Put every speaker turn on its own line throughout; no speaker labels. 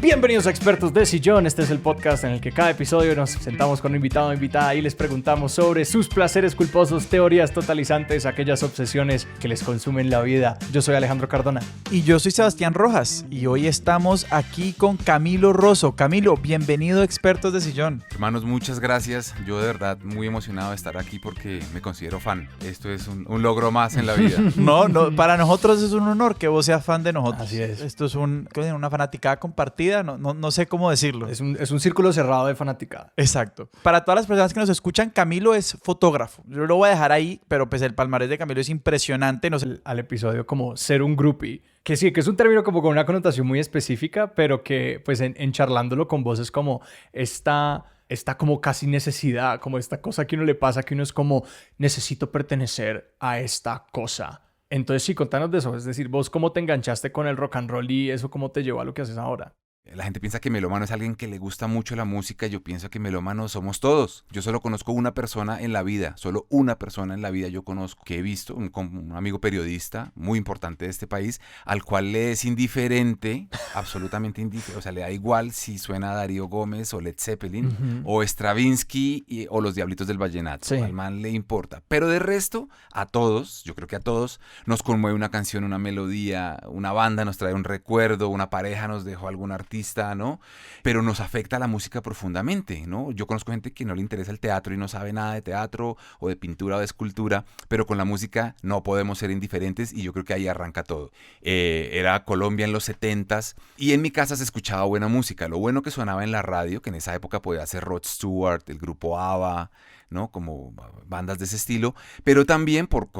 Bienvenidos a Expertos de Sillón. Este es el podcast en el que cada episodio nos sentamos con un invitado o invitada y les preguntamos sobre sus placeres culposos, teorías totalizantes, aquellas obsesiones que les consumen la vida. Yo soy Alejandro Cardona.
Y yo soy Sebastián Rojas y hoy estamos aquí con Camilo Rosso. Camilo, bienvenido a Expertos de Sillón.
Hermanos, muchas gracias. Yo de verdad muy emocionado de estar aquí porque me considero fan. Esto es un logro más en la vida.
No, para nosotros es un honor que vos seas fan de nosotros.
Así es.
Esto es una fanaticada compartida, no sé cómo decirlo.
Es un círculo cerrado de fanaticada.
Exacto. Para todas las personas que nos escuchan, Camilo es fotógrafo. Yo lo voy a dejar ahí, pero pues el palmarés de Camilo es impresionante. No sé.
Al episodio como ser un groupie. Que sí, que es un término como con una connotación muy específica, pero que pues en charlándolo con vos es como esta como casi necesidad, como esta cosa que uno le pasa, que uno es como, necesito pertenecer a esta cosa. Entonces sí, contanos de eso. Es decir, vos cómo te enganchaste con el rock and roll y eso cómo te llevó a lo que haces ahora.
La gente piensa que melómano es alguien que le gusta mucho la música. Yo pienso que melómano somos todos. Yo solo conozco una persona en la vida, solo una persona en la vida yo conozco, que he visto, un amigo periodista muy importante de este país, al cual le es indiferente, absolutamente indiferente, o sea, le da igual si suena Darío Gómez o Led Zeppelin o Stravinsky o los Diablitos del Vallenato.
Sí.
Al man le importa. Pero de resto, a todos, yo creo que a todos, nos conmueve una canción, una melodía, una banda nos trae un recuerdo, una pareja nos dejó algún artista, ¿no? Pero nos afecta la música profundamente, ¿no? Yo conozco gente que no le interesa el teatro y no sabe nada de teatro o de pintura o de escultura, pero con la música no podemos ser indiferentes y yo creo que ahí arranca todo. Era Colombia en los 70s y en mi casa se escuchaba buena música. Lo bueno que sonaba en la radio, que en esa época podía ser Rod Stewart, el grupo ABBA, ¿no? Como bandas de ese estilo, pero también por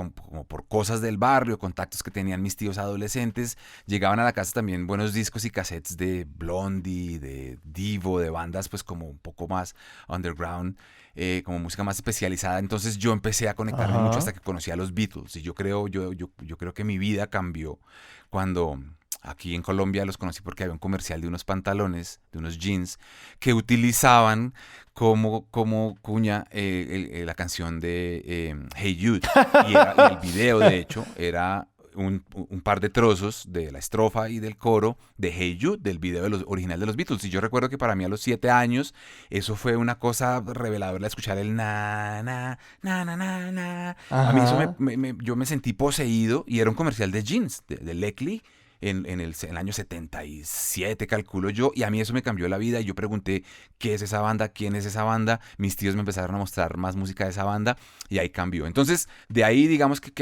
cosas del barrio, contactos que tenían mis tíos adolescentes, llegaban a la casa también buenos discos y cassettes de Blondie, de Divo, de bandas pues como un poco más underground, como música más especializada. Entonces yo empecé a conectarme mucho hasta que conocí a los Beatles y yo creo que mi vida cambió cuando aquí en Colombia los conocí porque había un comercial de unos pantalones, de unos jeans, que utilizaban como cuña la canción de Hey Jude. Y el video, de hecho, era un par de trozos de la estrofa y del coro de Hey Jude, del video original de los Beatles. Y yo recuerdo que para mí a los 7 años eso fue una cosa reveladora, escuchar el na, na, na, na, na, na. A mí eso yo me sentí poseído y era un comercial de jeans, de Leclerc, en el año 77, calculo yo, y a mí eso me cambió la vida y yo pregunté ¿qué es esa banda? ¿Quién es esa banda? Mis tíos me empezaron a mostrar más música de esa banda y ahí cambió. Entonces, de ahí digamos que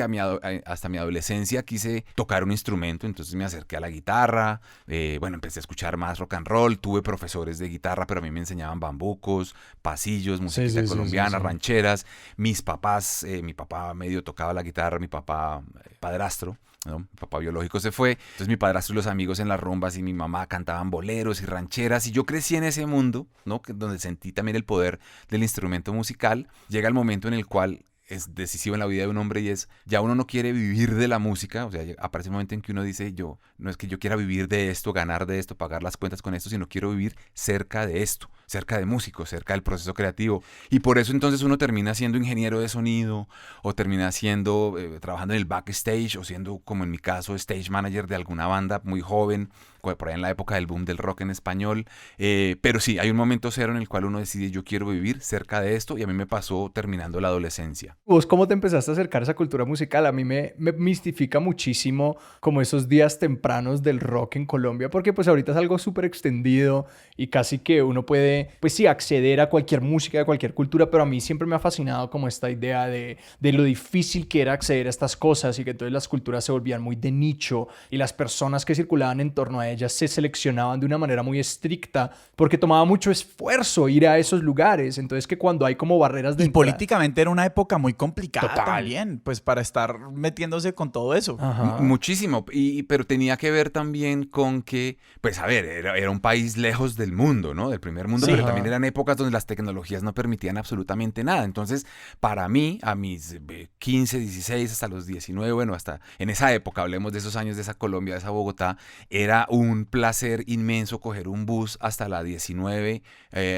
hasta mi adolescencia quise tocar un instrumento, entonces me acerqué a la guitarra, empecé a escuchar más rock and roll, tuve profesores de guitarra, pero a mí me enseñaban bambucos, pasillos, música colombiana, rancheras. Mis papás, mi papá medio tocaba la guitarra, mi papá padrastro, ¿no? Mi papá biológico se fue, entonces mi padrastro y los amigos en las rumbas y mi mamá cantaban boleros y rancheras y yo crecí en ese mundo, ¿no? Donde sentí también el poder del instrumento musical. Llega el momento en el cual es decisivo en la vida de un hombre y es, ya uno no quiere vivir de la música, o sea, aparece un momento en que uno dice, no es que yo quiera vivir de esto, ganar de esto, pagar las cuentas con esto, sino quiero vivir cerca de esto, cerca de músicos, cerca del proceso creativo. Y por eso entonces uno termina siendo ingeniero de sonido o termina siendo, trabajando en el backstage o siendo, como en mi caso, stage manager de alguna banda muy joven, por ahí en la época del boom del rock en español. Pero sí, hay un momento cero en el cual uno decide, yo quiero vivir cerca de esto y a mí me pasó terminando la adolescencia.
¿Vos cómo te empezaste a acercar a esa cultura musical? A mí me mistifica muchísimo como esos días tempranos del rock en Colombia, porque pues ahorita es algo súper extendido y casi que uno puede, pues sí, acceder a cualquier música de cualquier cultura, pero a mí siempre me ha fascinado como esta idea de lo difícil que era acceder a estas cosas y que entonces las culturas se volvían muy de nicho y las personas que circulaban en torno a ellas se seleccionaban de una manera muy estricta porque tomaba mucho esfuerzo ir a esos lugares. Entonces que cuando hay como barreras de
y
entrada...
políticamente era una época muy complicada.
Total.
También, pues para estar metiéndose con todo eso.
Muchísimo, pero tenía que ver también con que, pues a ver, era un país lejos del mundo, ¿no? Del primer mundo,
Sí.
pero también eran épocas donde las tecnologías no permitían absolutamente nada. Entonces, para mí, a mis 15, 16, hasta los 19, bueno, hasta en esa época, hablemos de esos años de esa Colombia, de esa Bogotá, era un placer inmenso coger un bus hasta la 19,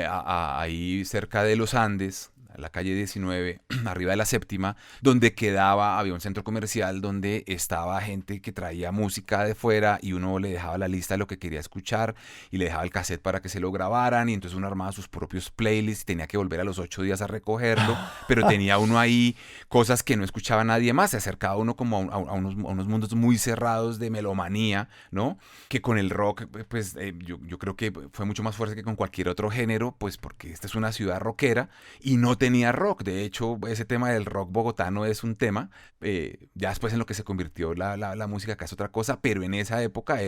ahí cerca de los Andes, la calle 19, arriba de la séptima, donde había un centro comercial donde estaba gente que traía música de fuera y uno le dejaba la lista de lo que quería escuchar y le dejaba el cassette para que se lo grabaran y entonces uno armaba sus propios playlists y tenía que volver a los 8 días a recogerlo, pero tenía uno ahí cosas que no escuchaba nadie más, se acercaba uno como a unos mundos muy cerrados de melomanía, ¿no? Que con el rock, pues yo creo que fue mucho más fuerte que con cualquier otro género, pues porque esta es una ciudad rockera y no tenía rock. De hecho, ese tema del rock bogotano es un tema, ya después en lo que se convirtió la música acá es otra cosa, pero en esa época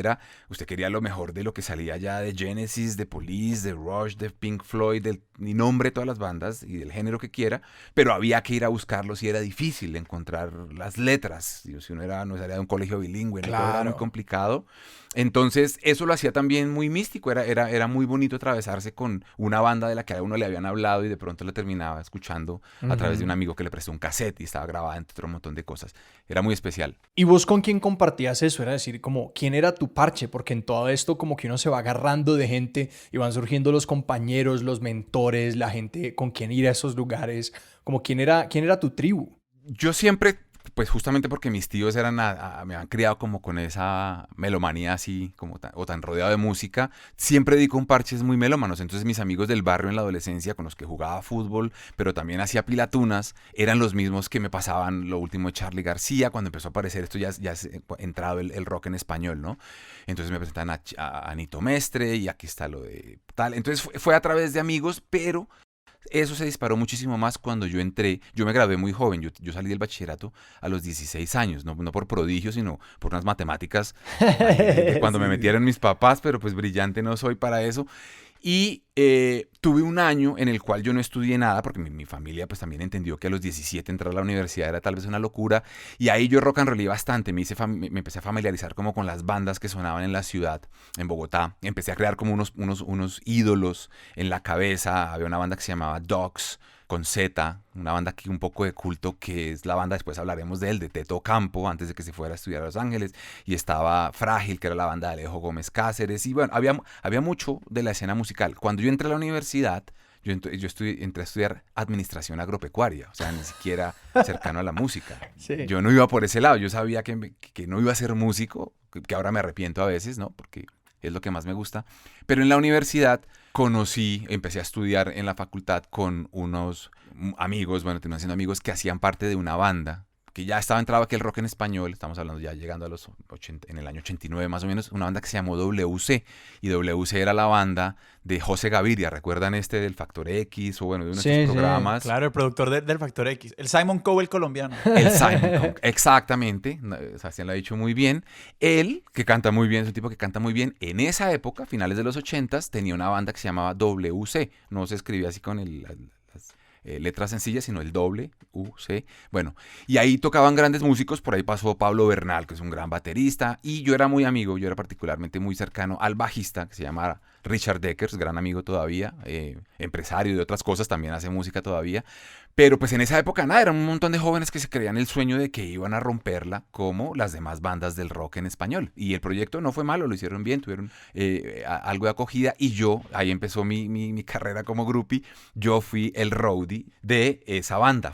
usted quería lo mejor de lo que salía ya de Genesis, de Police, de Rush, de Pink Floyd, y nombre todas las bandas y del género que quiera, pero había que ir a buscarlos y era difícil encontrar las letras. Si uno no salía de un colegio bilingüe,
Claro.
¿no? Todo era muy complicado. Entonces, eso lo hacía también muy místico. Era muy bonito atravesarse con una banda de la que a uno le habían hablado y de pronto la terminaba escuchando a través de un amigo que le prestó un cassette y estaba grabada entre otro montón de cosas. Era muy especial.
¿Y vos con quién compartías eso? Era decir, como, ¿quién era tu parche? Porque en todo esto como que uno se va agarrando de gente y van surgiendo los compañeros, los mentores, la gente con quien ir a esos lugares. Como, ¿quién era tu tribu?
Yo siempre, pues justamente porque mis tíos me han criado como con esa melomanía así, como tan rodeado de música, siempre di con parches muy melómanos. Entonces mis amigos del barrio en la adolescencia con los que jugaba fútbol, pero también hacía pilatunas, eran los mismos que me pasaban lo último de Charly García, cuando empezó a aparecer esto ya has entrado el rock en español, ¿no? Entonces me presentan a Anito Mestre y aquí está lo de tal. Entonces fue a través de amigos, pero eso se disparó muchísimo más cuando yo entré. Yo me gradué muy joven. Yo salí del bachillerato a los 16 años. No por prodigio, sino por unas matemáticas de cuando me metieron mis papás, pero pues brillante no soy para eso. Y tuve un año en el cual yo no estudié nada porque mi familia pues también entendió que a los 17 entrar a la universidad era tal vez una locura y ahí yo rock and rollé bastante, me empecé a familiarizar como con las bandas que sonaban en la ciudad, en Bogotá, empecé a crear como unos ídolos en la cabeza, había una banda que se llamaba Dogs, con Z, una banda aquí un poco de culto, que es la banda, después hablaremos de él, de Teto Campo, antes de que se fuera a estudiar a Los Ángeles, y estaba Frágil, que era la banda de Alejo Gómez Cáceres, y bueno, había mucho de la escena musical. Cuando yo entré a la universidad, entré a estudiar administración agropecuaria, o sea, ni siquiera cercano a la música.
Sí.
Yo no iba por ese lado, yo sabía que no iba a ser músico, que ahora me arrepiento a veces, ¿no? Porque es lo que más me gusta. Pero en la universidad empecé a estudiar en la facultad con unos amigos, bueno, terminé siendo amigos que hacían parte de una banda que ya estaba entrado aquí el rock en español, estamos hablando ya llegando a los 80, en el año 89 más o menos, una banda que se llamó WC, y WC era la banda de José Gaviria, ¿recuerdan del Factor X o bueno, de uno de estos programas?
Claro, el productor del Factor X, el Simon Cowell colombiano.
El Simon Cowell, exactamente, Sebastián lo ha dicho muy bien. Él, que canta muy bien, es un tipo que canta muy bien, en esa época, finales de los 80s, tenía una banda que se llamaba WC, no se escribía así con las letras sencillas, sino el WC. Bueno, y ahí tocaban grandes músicos, por ahí pasó Pablo Bernal, que es un gran baterista, y yo era particularmente muy cercano al bajista, que se llama Richard Deckers, gran amigo todavía, empresario de otras cosas, también hace música todavía. Pero pues en esa época nada, eran un montón de jóvenes que se creían el sueño de que iban a romperla como las demás bandas del rock en español. Y el proyecto no fue malo, lo hicieron bien, tuvieron algo de acogida y ahí empezó mi carrera como groupie. Yo fui el roadie de esa banda,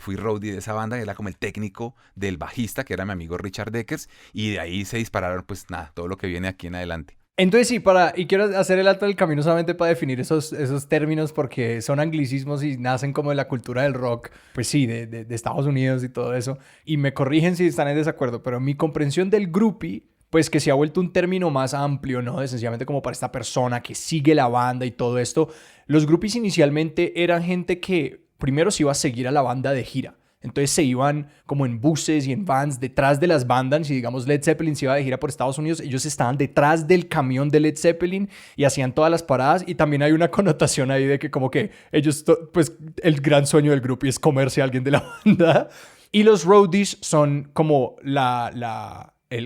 era como el técnico del bajista, que era mi amigo Richard Deckers, y de ahí se dispararon pues nada, todo lo que viene aquí en adelante.
Entonces sí, y quiero hacer el alto del camino solamente para definir esos términos porque son anglicismos y nacen como de la cultura del rock, pues sí, de Estados Unidos y todo eso. Y me corrigen si están en desacuerdo, pero mi comprensión del groupie, pues que se ha vuelto un término más amplio, ¿no? Esencialmente como para esta persona que sigue la banda y todo esto. Los groupies inicialmente eran gente que primero se iba a seguir a la banda de gira. Entonces se iban como en buses y en vans detrás de las bandas. Si digamos Led Zeppelin se iba de gira por Estados Unidos, ellos estaban detrás del camión de Led Zeppelin y hacían todas las paradas. Y también hay una connotación ahí de que como que ellos, pues el gran sueño del grupo es comerse a alguien de la banda. Y los roadies son como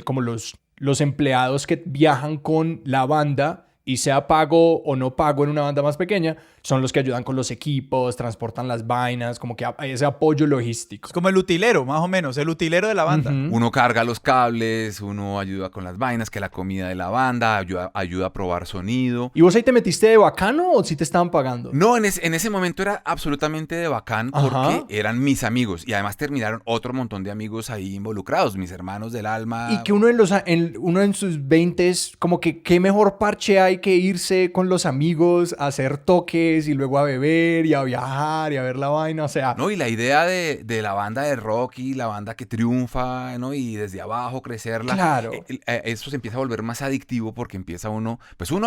como los empleados que viajan con la banda y sea pago o no pago en una banda más pequeña, son los que ayudan con los equipos, transportan las vainas, como que hay ese apoyo logístico.
Es como el utilero, más o menos, el utilero de la banda.
Uno carga los cables, uno ayuda con las vainas, que la comida de la banda, ayuda a probar sonido.
¿Y vos ahí te metiste de bacano o sí te estaban pagando?
No, en ese momento era absolutamente de bacán porque eran mis amigos y además terminaron otro montón de amigos ahí involucrados, mis hermanos del alma.
Y que uno en sus 20s, como que qué mejor parche hay que irse con los amigos a hacer toques y luego a beber y a viajar y a ver la vaina, o sea...
No, y la idea de la banda de rock y la banda que triunfa, ¿no? Y desde abajo crecerla.
Claro.
Eso se empieza a volver más adictivo porque empieza uno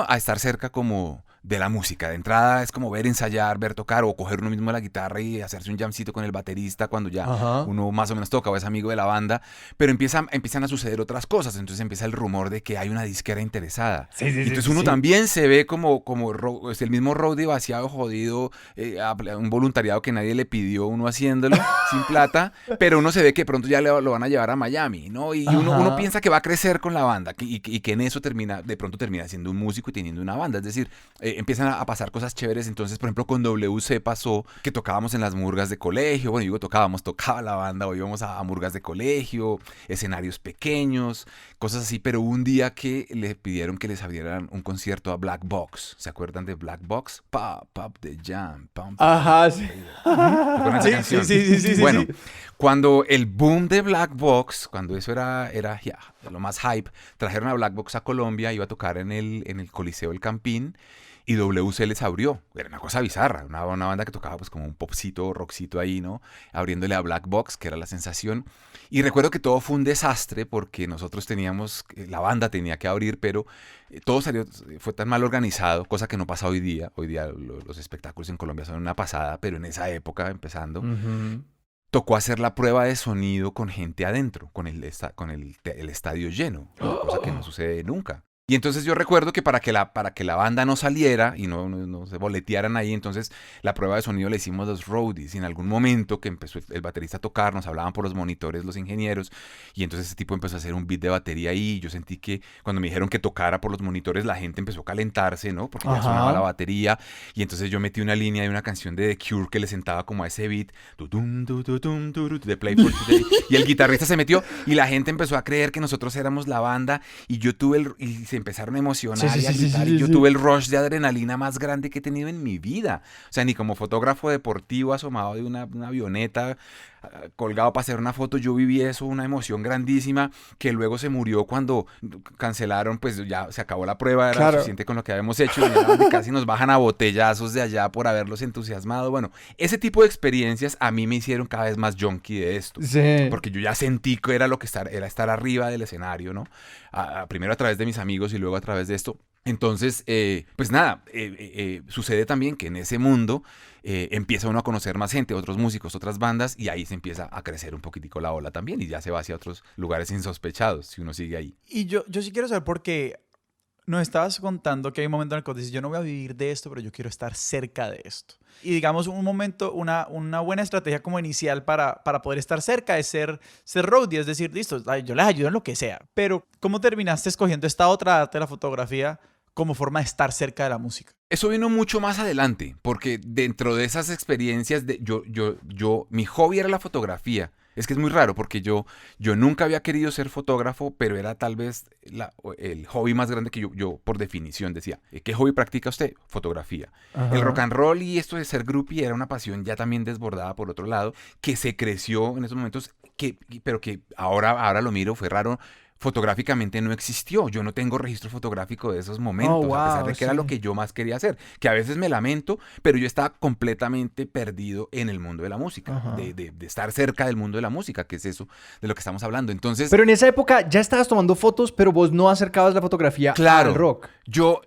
a estar cerca como de la música. De entrada es como ver ensayar, ver tocar o coger uno mismo la guitarra y hacerse un jamcito con el baterista cuando ya uno más o menos toca o es amigo de la banda. Pero empiezan a suceder otras cosas. Entonces empieza el rumor de que hay una disquera interesada.
Sí,
entonces uno también se ve como el mismo roadie vaciado, jodido, un voluntariado que nadie le pidió, uno haciéndolo sin plata, pero uno se ve que pronto ya lo van a llevar a Miami, ¿no? Y uno piensa que va a crecer con la banda y que en eso de pronto termina siendo un músico y teniendo una banda. Es decir, empiezan a pasar cosas chéveres. Entonces, por ejemplo, con WC pasó que tocábamos en las murgas de colegio. Bueno, tocaba la banda o íbamos a murgas de colegio, escenarios pequeños, cosas así. Pero un día que le pidieron que les abrieran un concierto a Black Box. ¿Se acuerdan de Black Box? Pop the Jam.
Ajá, sí.
¿Recuerdan esa canción?
Sí.
Bueno, cuando el boom de Black Box, cuando eso era ya, lo más hype, trajeron a Black Box a Colombia, iba a tocar en el Coliseo El Campín y WC les abrió. Era una cosa bizarra, una banda que tocaba pues como un popcito, rockcito ahí, ¿no? Abriéndole a Black Box, que era la sensación. Y recuerdo que todo fue un desastre porque nosotros la banda tenía que abrir, pero todo fue tan mal organizado, cosa que no pasa hoy día. Hoy día los espectáculos en Colombia son una pasada, pero en esa época, empezando, tocó hacer la prueba de sonido con gente adentro, con el estadio lleno, cosa que no sucede nunca. Y entonces yo recuerdo que para que la banda no saliera y no se boletearan ahí, entonces la prueba de sonido la hicimos los roadies. Y en algún momento que empezó el baterista a tocar, nos hablaban por los monitores los ingenieros, y entonces ese tipo empezó a hacer un beat de batería ahí. Y yo sentí que cuando me dijeron que tocara por los monitores, la gente empezó a calentarse, ¿no? Porque ya sonaba la batería. Y entonces yo metí una línea de una canción de The Cure que le sentaba como a ese beat, de Play for Today. Y el guitarrista se metió y la gente empezó a creer que nosotros éramos la banda. Y yo se empezaron a emocionar y a gritar. Y yo tuve el rush de adrenalina más grande que he tenido en mi vida. O sea, ni como fotógrafo deportivo asomado de una avioneta colgado para hacer una foto, yo viví eso, una emoción grandísima que luego se murió cuando cancelaron, pues ya se acabó la prueba, era suficiente con lo que habíamos hecho y casi nos bajan a botellazos de allá por haberlos entusiasmado. Bueno, ese tipo de experiencias a mí me hicieron cada vez más junkie de esto, porque yo ya sentí que era era estar arriba del escenario, ¿no? Primero a través de mis amigos y luego a través de esto. Entonces, pues nada, sucede también que en ese mundo empieza uno a conocer más gente, otros músicos, otras bandas, y ahí se empieza a crecer un poquitico la ola también y ya se va hacia otros lugares insospechados si uno sigue ahí.
Y yo sí quiero saber por qué nos estabas contando que hay un momento en el que dices, yo no voy a vivir de esto, pero yo quiero estar cerca de esto. Y digamos, un momento, una buena estrategia como inicial para poder estar cerca es ser roadie, es decir, listo, yo les ayudo en lo que sea. Pero, ¿cómo terminaste escogiendo esta otra arte de la fotografía como forma de estar cerca de la música?
Eso vino mucho más adelante, porque dentro de esas experiencias, mi hobby era la fotografía. Es que es muy raro, porque yo nunca había querido ser fotógrafo, pero era tal vez el hobby más grande que yo por definición decía. ¿Qué hobby practica usted? Fotografía. El rock and roll y esto de ser groupie era una pasión ya también desbordada por otro lado, que se creció en esos momentos, pero que ahora lo miro, fue raro. Fotográficamente no existió. Yo no tengo registro fotográfico de esos momentos, a pesar de que era lo que yo más quería hacer. Que a veces me lamento, pero yo estaba completamente perdido en el mundo de la música, de estar cerca del mundo de la música, que es eso de lo que estamos hablando. Entonces,
pero en esa época ya estabas tomando fotos, pero vos no acercabas la fotografía al rock.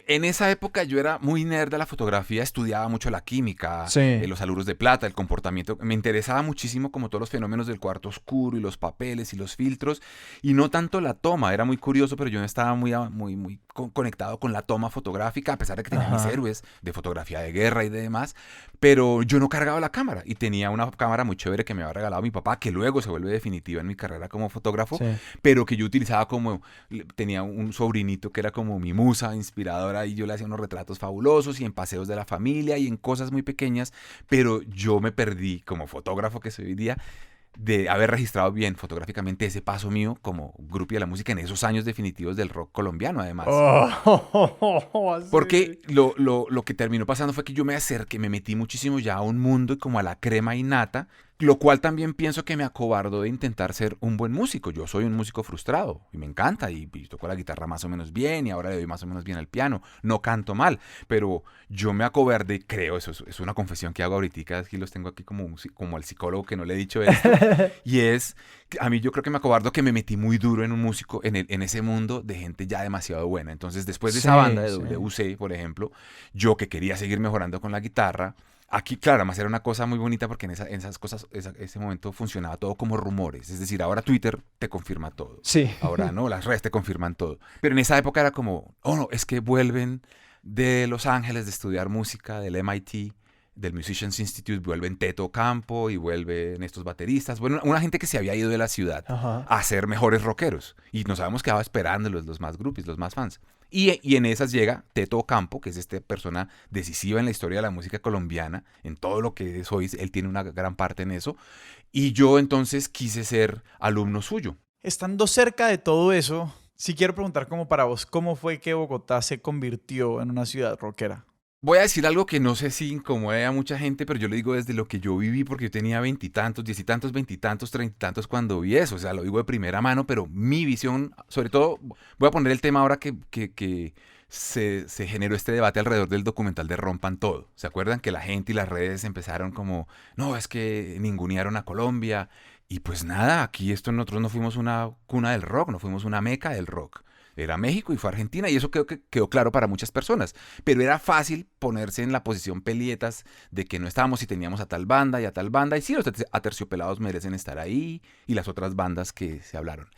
En esa época yo era muy nerd de la fotografía, estudiaba mucho la química, los aluros de plata, el comportamiento. Me interesaba muchísimo como todos los fenómenos del cuarto oscuro y los papeles y los filtros, y no tanto la toma. Era muy curioso, pero yo no estaba muy conectado con la toma fotográfica, a pesar de que tenía mis héroes de fotografía de guerra y de demás. Pero yo no cargaba la cámara y tenía una cámara muy chévere que me había regalado mi papá, que luego se vuelve definitiva en mi carrera como fotógrafo,
Sí.
pero que yo utilizaba como, tenía un sobrinito que era como mi musa inspiradora y yo le hacía unos retratos fabulosos y en paseos de la familia y en cosas muy pequeñas, pero yo me perdí como fotógrafo que soy hoy día de haber registrado bien fotográficamente ese paso mío como groupie de la música en esos años definitivos del rock colombiano, además.
Sí.
Porque lo que terminó pasando fue que yo me acerqué, me metí muchísimo ya a un mundo y como a la crema innata, lo cual también pienso que me acobardó de intentar ser un buen músico. Yo soy un músico frustrado y me encanta y toco la guitarra más o menos bien y ahora le doy más o menos bien al piano. No canto mal, pero yo me acobardé, creo, eso es una confesión que hago ahorita, aquí los tengo aquí como el psicólogo que no le he dicho esto, y es, a mí yo creo que me acobardo que me metí muy duro en un músico, en ese mundo de gente ya demasiado buena. Entonces después de esa banda de WC, por ejemplo, yo que quería seguir mejorando con la guitarra, aquí, claro, además era una cosa muy bonita porque en esas cosas, ese momento funcionaba todo como rumores. Es decir, ahora Twitter te confirma todo.
Sí.
Ahora no, las redes te confirman todo. Pero en esa época era como, oh no, es que vuelven de Los Ángeles de estudiar música, del MIT, del Musicians Institute, vuelven Teto Campo y vuelven estos bateristas. Bueno, una gente que se había ido de la ciudad a ser mejores rockeros. Y nos habíamos quedado esperándolos, los más groupies, los más fans. Y en esas llega Teto Campo, que es esta persona decisiva en la historia de la música colombiana, en todo lo que es hoy, él tiene una gran parte en eso. Y yo entonces quise ser alumno suyo.
Estando cerca de todo eso, sí quiero preguntar como para vos, ¿cómo fue que Bogotá se convirtió en una ciudad rockera?
Voy a decir algo que no sé si incomode a mucha gente, pero yo le digo desde lo que yo viví, porque yo tenía 20 y tantos, 10 y tantos, 20 y tantos, 30 y tantos cuando vi eso. O sea, lo digo de primera mano, pero mi visión, sobre todo, voy a poner el tema ahora que se generó este debate alrededor del documental de Rompan Todo. ¿Se acuerdan que la gente y las redes empezaron como, no, es que ningunearon a Colombia? Y pues nada, aquí nosotros no fuimos una cuna del rock, no fuimos una meca del rock. Era México y fue Argentina y eso quedó claro para muchas personas. Pero era fácil ponerse en la posición pelietas de que no estábamos y teníamos a tal banda y a tal banda. Y sí, los Aterciopelados merecen estar ahí y las otras bandas que se hablaron.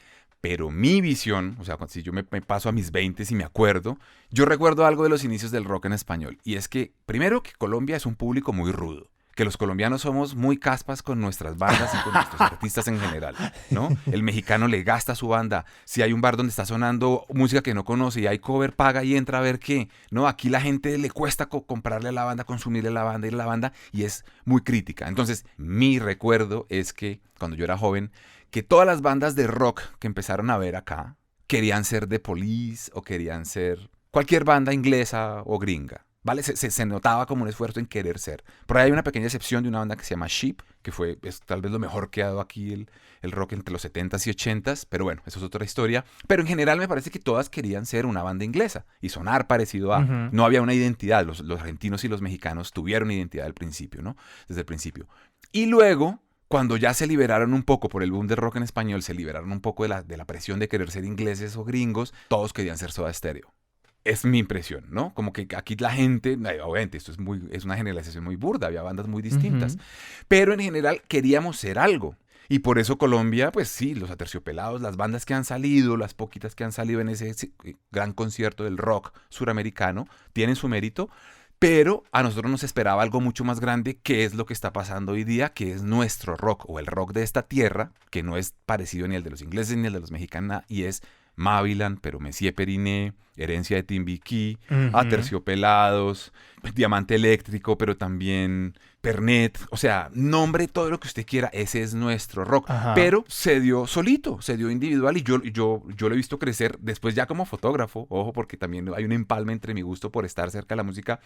Pero mi visión, o sea, si yo me paso a mis 20 y me acuerdo, yo recuerdo algo de los inicios del rock en español. Y es que, primero, que Colombia es un público muy rudo. Que los colombianos somos muy caspas con nuestras bandas y con nuestros artistas en general, ¿no? El mexicano le gasta a su banda. Si hay un bar donde está sonando música que no conoce y hay cover, paga y entra a ver qué, ¿no? Aquí la gente le cuesta comprarle a la banda, consumirle la banda, ir a la banda y es muy crítica. Entonces, mi recuerdo es que cuando yo era joven, que todas las bandas de rock que empezaron a ver acá querían ser The Police o querían ser cualquier banda inglesa o gringa. ¿Vale? Se notaba como un esfuerzo en querer ser. Por ahí hay una pequeña excepción de una banda que se llama Sheep, que es tal vez lo mejor que ha dado aquí el rock entre los 70s y 80s, pero bueno, eso es otra historia. Pero en general me parece que todas querían ser una banda inglesa y sonar parecido a... No había una identidad, los argentinos y los mexicanos tuvieron identidad al principio, ¿no? Desde el principio. Y luego, cuando ya se liberaron un poco por el boom del rock en español, se liberaron un poco de la presión de querer ser ingleses o gringos, todos querían ser Soda Stereo. Es mi impresión, ¿no? Como que aquí la gente, obviamente, esto es una generalización muy burda, había bandas muy distintas, pero en general queríamos ser algo. Y por eso Colombia, pues sí, los Aterciopelados, las bandas que han salido, las poquitas que han salido en ese gran concierto del rock suramericano, tienen su mérito, pero a nosotros nos esperaba algo mucho más grande, que es lo que está pasando hoy día, que es nuestro rock, o el rock de esta tierra, que no es parecido ni al de los ingleses ni al de los mexicanos, y es Mavilan, pero Messier Periné, Herencia de Timbiquí, Aterciopelados, Diamante Eléctrico, pero también Pernet, o sea, nombre todo lo que usted quiera, ese es nuestro rock. Pero se dio solito, se dio individual y yo lo he visto crecer después ya como fotógrafo, ojo, porque también hay un empalme entre mi gusto por estar cerca de la música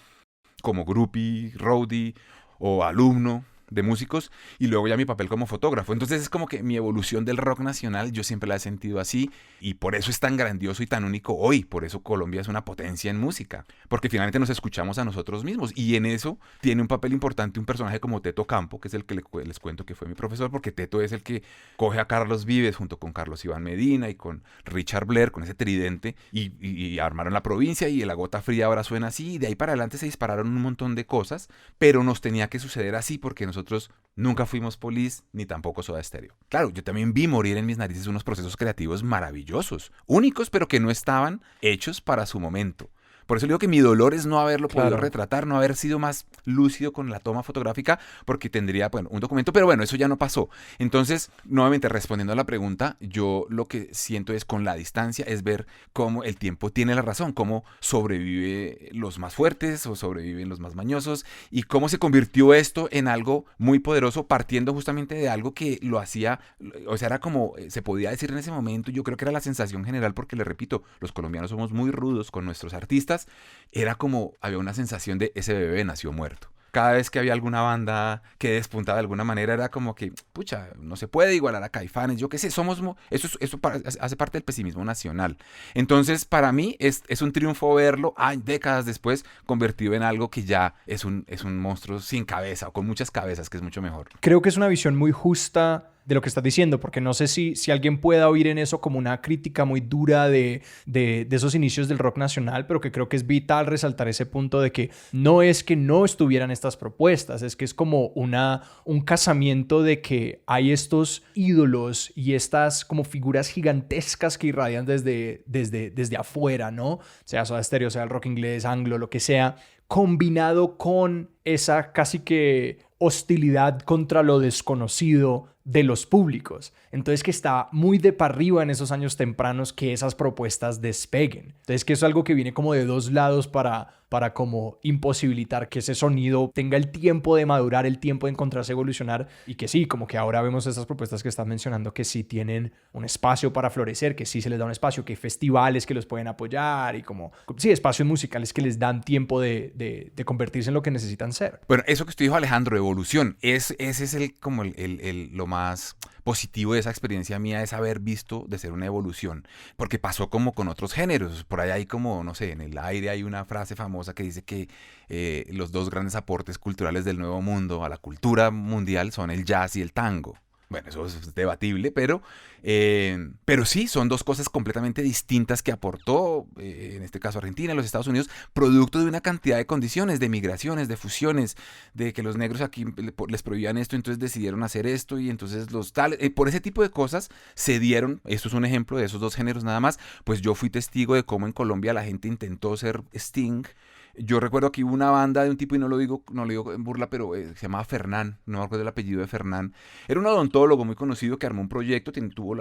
como groupie, roadie o alumno de músicos y luego ya mi papel como fotógrafo. Entonces es como que mi evolución del rock nacional yo siempre la he sentido así y por eso es tan grandioso y tan único hoy. Por eso Colombia es una potencia en música, porque finalmente nos escuchamos a nosotros mismos y en eso tiene un papel importante un personaje como Teto Campo, que es el que les cuento que fue mi profesor, porque Teto es el que coge a Carlos Vives junto con Carlos Iván Medina y con Richard Blair, con ese tridente y armaron la provincia y La Gota Fría ahora suena así y de ahí para adelante se dispararon un montón de cosas, pero nos tenía que suceder así porque nosotros nosotros nunca fuimos Police ni tampoco Soda Stereo. Claro, yo también vi morir en mis narices unos procesos creativos maravillosos, únicos, pero que no estaban hechos para su momento. Por eso digo que mi dolor es no haberlo podido retratar, no haber sido más lúcido con la toma fotográfica, porque tendría, bueno, un documento, pero bueno, eso ya no pasó. Entonces, nuevamente, respondiendo a la pregunta, yo lo que siento es, con la distancia, es ver cómo el tiempo tiene la razón, cómo sobrevive los más fuertes o sobreviven los más mañosos, y cómo se convirtió esto en algo muy poderoso, partiendo justamente de algo que lo hacía, o sea, era como, se podía decir en ese momento, yo creo que era la sensación general, porque le repito, los colombianos somos muy rudos con nuestros artistas. Era como, había una sensación de ese bebé nació muerto. Cada vez que había alguna banda que despuntaba de alguna manera, era como que, pucha, no se puede igualar a Caifanes, yo qué sé, eso hace parte del pesimismo nacional. Entonces, para mí, es un triunfo verlo, décadas después, convertido en algo que ya es un monstruo sin cabeza, o con muchas cabezas, que es mucho mejor.
Creo que es una visión muy justa de lo que estás diciendo, porque no sé si alguien pueda oír en eso como una crítica muy dura de esos inicios del rock nacional, pero que creo que es vital resaltar ese punto de que no es que no estuvieran estas propuestas, es que es como un casamiento de que hay estos ídolos y estas como figuras gigantescas que irradian desde afuera, ¿no? Sea Soda Stereo, sea el rock inglés, anglo, lo que sea, combinado con esa casi que hostilidad contra lo desconocido de los públicos. Entonces, que está muy de para arriba en esos años tempranos que esas propuestas despeguen. Entonces, que eso es algo que viene como de dos lados para como imposibilitar que ese sonido tenga el tiempo de madurar, el tiempo de encontrarse, evolucionar, y que sí, como que ahora vemos esas propuestas que estás mencionando que sí tienen un espacio para florecer, que sí se les da un espacio, que hay festivales que los pueden apoyar y como, sí, espacios musicales que les dan tiempo de convertirse en lo que necesitan ser.
Bueno, eso que usted dijo, Alejandro, evolución, ese es lo más positivo de esa experiencia mía, es haber visto de ser una evolución, porque pasó como con otros géneros. Por ahí hay como, no sé, en el aire hay una frase famosa que dice que los dos grandes aportes culturales del Nuevo Mundo a la cultura mundial son el jazz y el tango. Bueno, eso es debatible, pero sí, son dos cosas completamente distintas que aportó, en este caso Argentina, los Estados Unidos, producto de una cantidad de condiciones, de migraciones, de fusiones, de que los negros aquí les prohibían esto, entonces decidieron hacer esto, y entonces por ese tipo de cosas se dieron, esto es un ejemplo de esos dos géneros nada más. Pues yo fui testigo de cómo en Colombia la gente intentó ser Sting. Yo recuerdo que hubo una banda de un tipo, y no lo digo en burla, pero se llamaba Fernán, no me acuerdo el apellido de Fernán. Era un odontólogo muy conocido que armó un proyecto, tuvo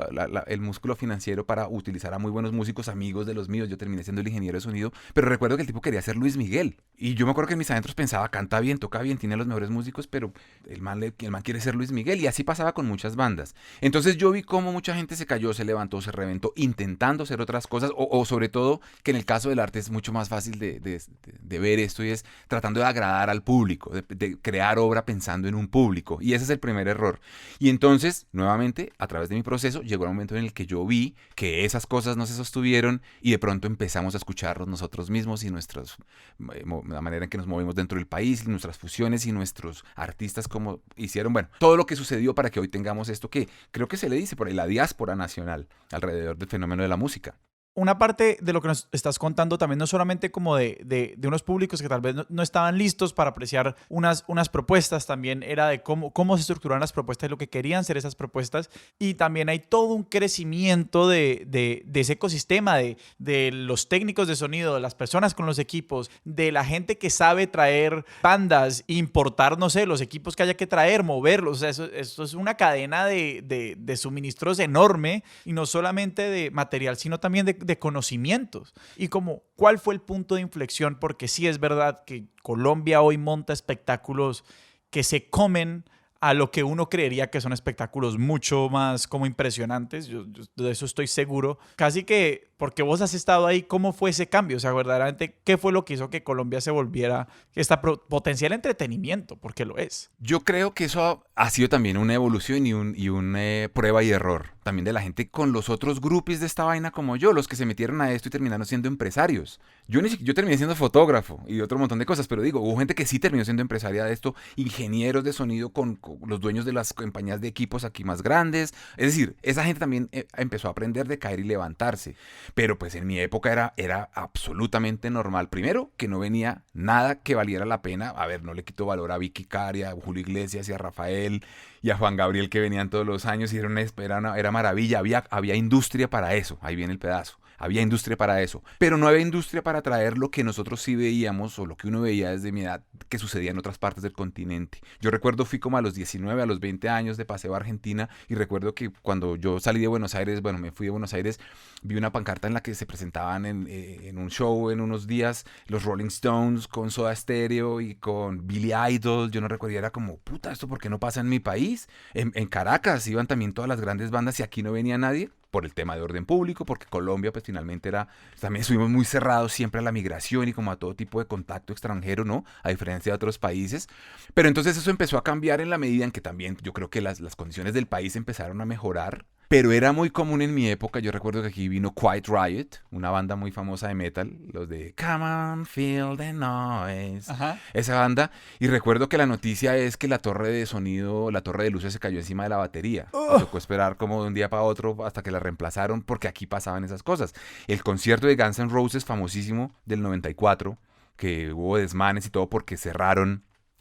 el músculo financiero para utilizar a muy buenos músicos, amigos de los míos. Yo terminé siendo el ingeniero de sonido, pero recuerdo que el tipo quería ser Luis Miguel. Y yo me acuerdo que en mis adentros pensaba, canta bien, toca bien, tiene los mejores músicos, pero el man quiere ser Luis Miguel. Y así pasaba con muchas bandas. Entonces yo vi cómo mucha gente se cayó, se levantó, se reventó, intentando hacer otras cosas, o sobre todo, que en el caso del arte es mucho más fácil de ver esto, y es tratando de agradar al público, de crear obra pensando en un público, y ese es el primer error. Y entonces, nuevamente, a través de mi proceso, llegó un momento en el que yo vi que esas cosas no se sostuvieron, y de pronto empezamos a escucharnos nosotros mismos y la manera en que nos movemos dentro del país, y nuestras fusiones y nuestros artistas como hicieron, bueno, todo lo que sucedió para que hoy tengamos esto que creo que se le dice por ahí, la diáspora nacional alrededor del fenómeno de la música.
Una parte de lo que nos estás contando también, no solamente como de unos públicos que tal vez no estaban listos para apreciar unas propuestas, también era de cómo se estructuraban las propuestas y lo que querían ser esas propuestas. Y también hay todo un crecimiento de ese ecosistema, de los técnicos de sonido, de las personas con los equipos, de la gente que sabe traer bandas, importar, no sé, los equipos que haya que traer, moverlos. O sea, eso es una cadena de suministros enorme, y no solamente de material, sino también de conocimientos. Y como, ¿cuál fue el punto de inflexión? Porque sí es verdad que Colombia hoy monta espectáculos que se comen a lo que uno creería que son espectáculos mucho más como impresionantes. Yo de eso estoy seguro. Casi que, porque vos has estado ahí, ¿cómo fue ese cambio? O sea, verdaderamente, ¿qué fue lo que hizo que Colombia se volviera esta potencial entretenimiento? Porque lo es.
Yo creo que eso ha sido también una evolución y una prueba y error también de la gente con los otros grupos de esta vaina como yo, los que se metieron a esto y terminaron siendo empresarios. Yo terminé siendo fotógrafo y otro montón de cosas, pero digo, hubo gente que sí terminó siendo empresaria de esto, ingenieros de sonido con los dueños de las compañías de equipos aquí más grandes. Es decir, esa gente también empezó a aprender de caer y levantarse. Pero pues en mi época era absolutamente normal. Primero, que no venía nada que valiera la pena. A ver, no le quito valor a Vicky Caria, a Julio Iglesias y a Rafael y a Juan Gabriel, que venían todos los años y era maravilla. Había industria para eso. Ahí viene el pedazo. Había industria para eso, pero no había industria para traer lo que nosotros sí veíamos o lo que uno veía desde mi edad que sucedía en otras partes del continente. Yo recuerdo, fui como a los 19, a los 20 años de paseo a Argentina y recuerdo que cuando yo salí de Buenos Aires, bueno, me fui de Buenos Aires, vi una pancarta en la que se presentaban en un show en unos días los Rolling Stones con Soda Stereo y con Billy Idol. Yo no recuerdo, era como, puta, ¿esto por qué no pasa en mi país? En Caracas iban también todas las grandes bandas y aquí no venía nadie. Por el tema de orden público, porque Colombia pues finalmente también estuvimos muy cerrados siempre a la migración y como a todo tipo de contacto extranjero, ¿no? A diferencia de otros países. Pero entonces eso empezó a cambiar en la medida en que también yo creo que las condiciones del país empezaron a mejorar. Pero era muy común en mi época, yo recuerdo que aquí vino Quiet Riot, una banda muy famosa de metal, los de Come on, feel the noise,
Ajá.
esa banda, y recuerdo que la noticia es que la torre de sonido, la torre de luces se cayó encima de la batería. Me tocó esperar como de un día para otro hasta que la reemplazaron porque aquí pasaban esas cosas. El concierto de Guns N' Roses famosísimo del 94, que hubo desmanes y todo porque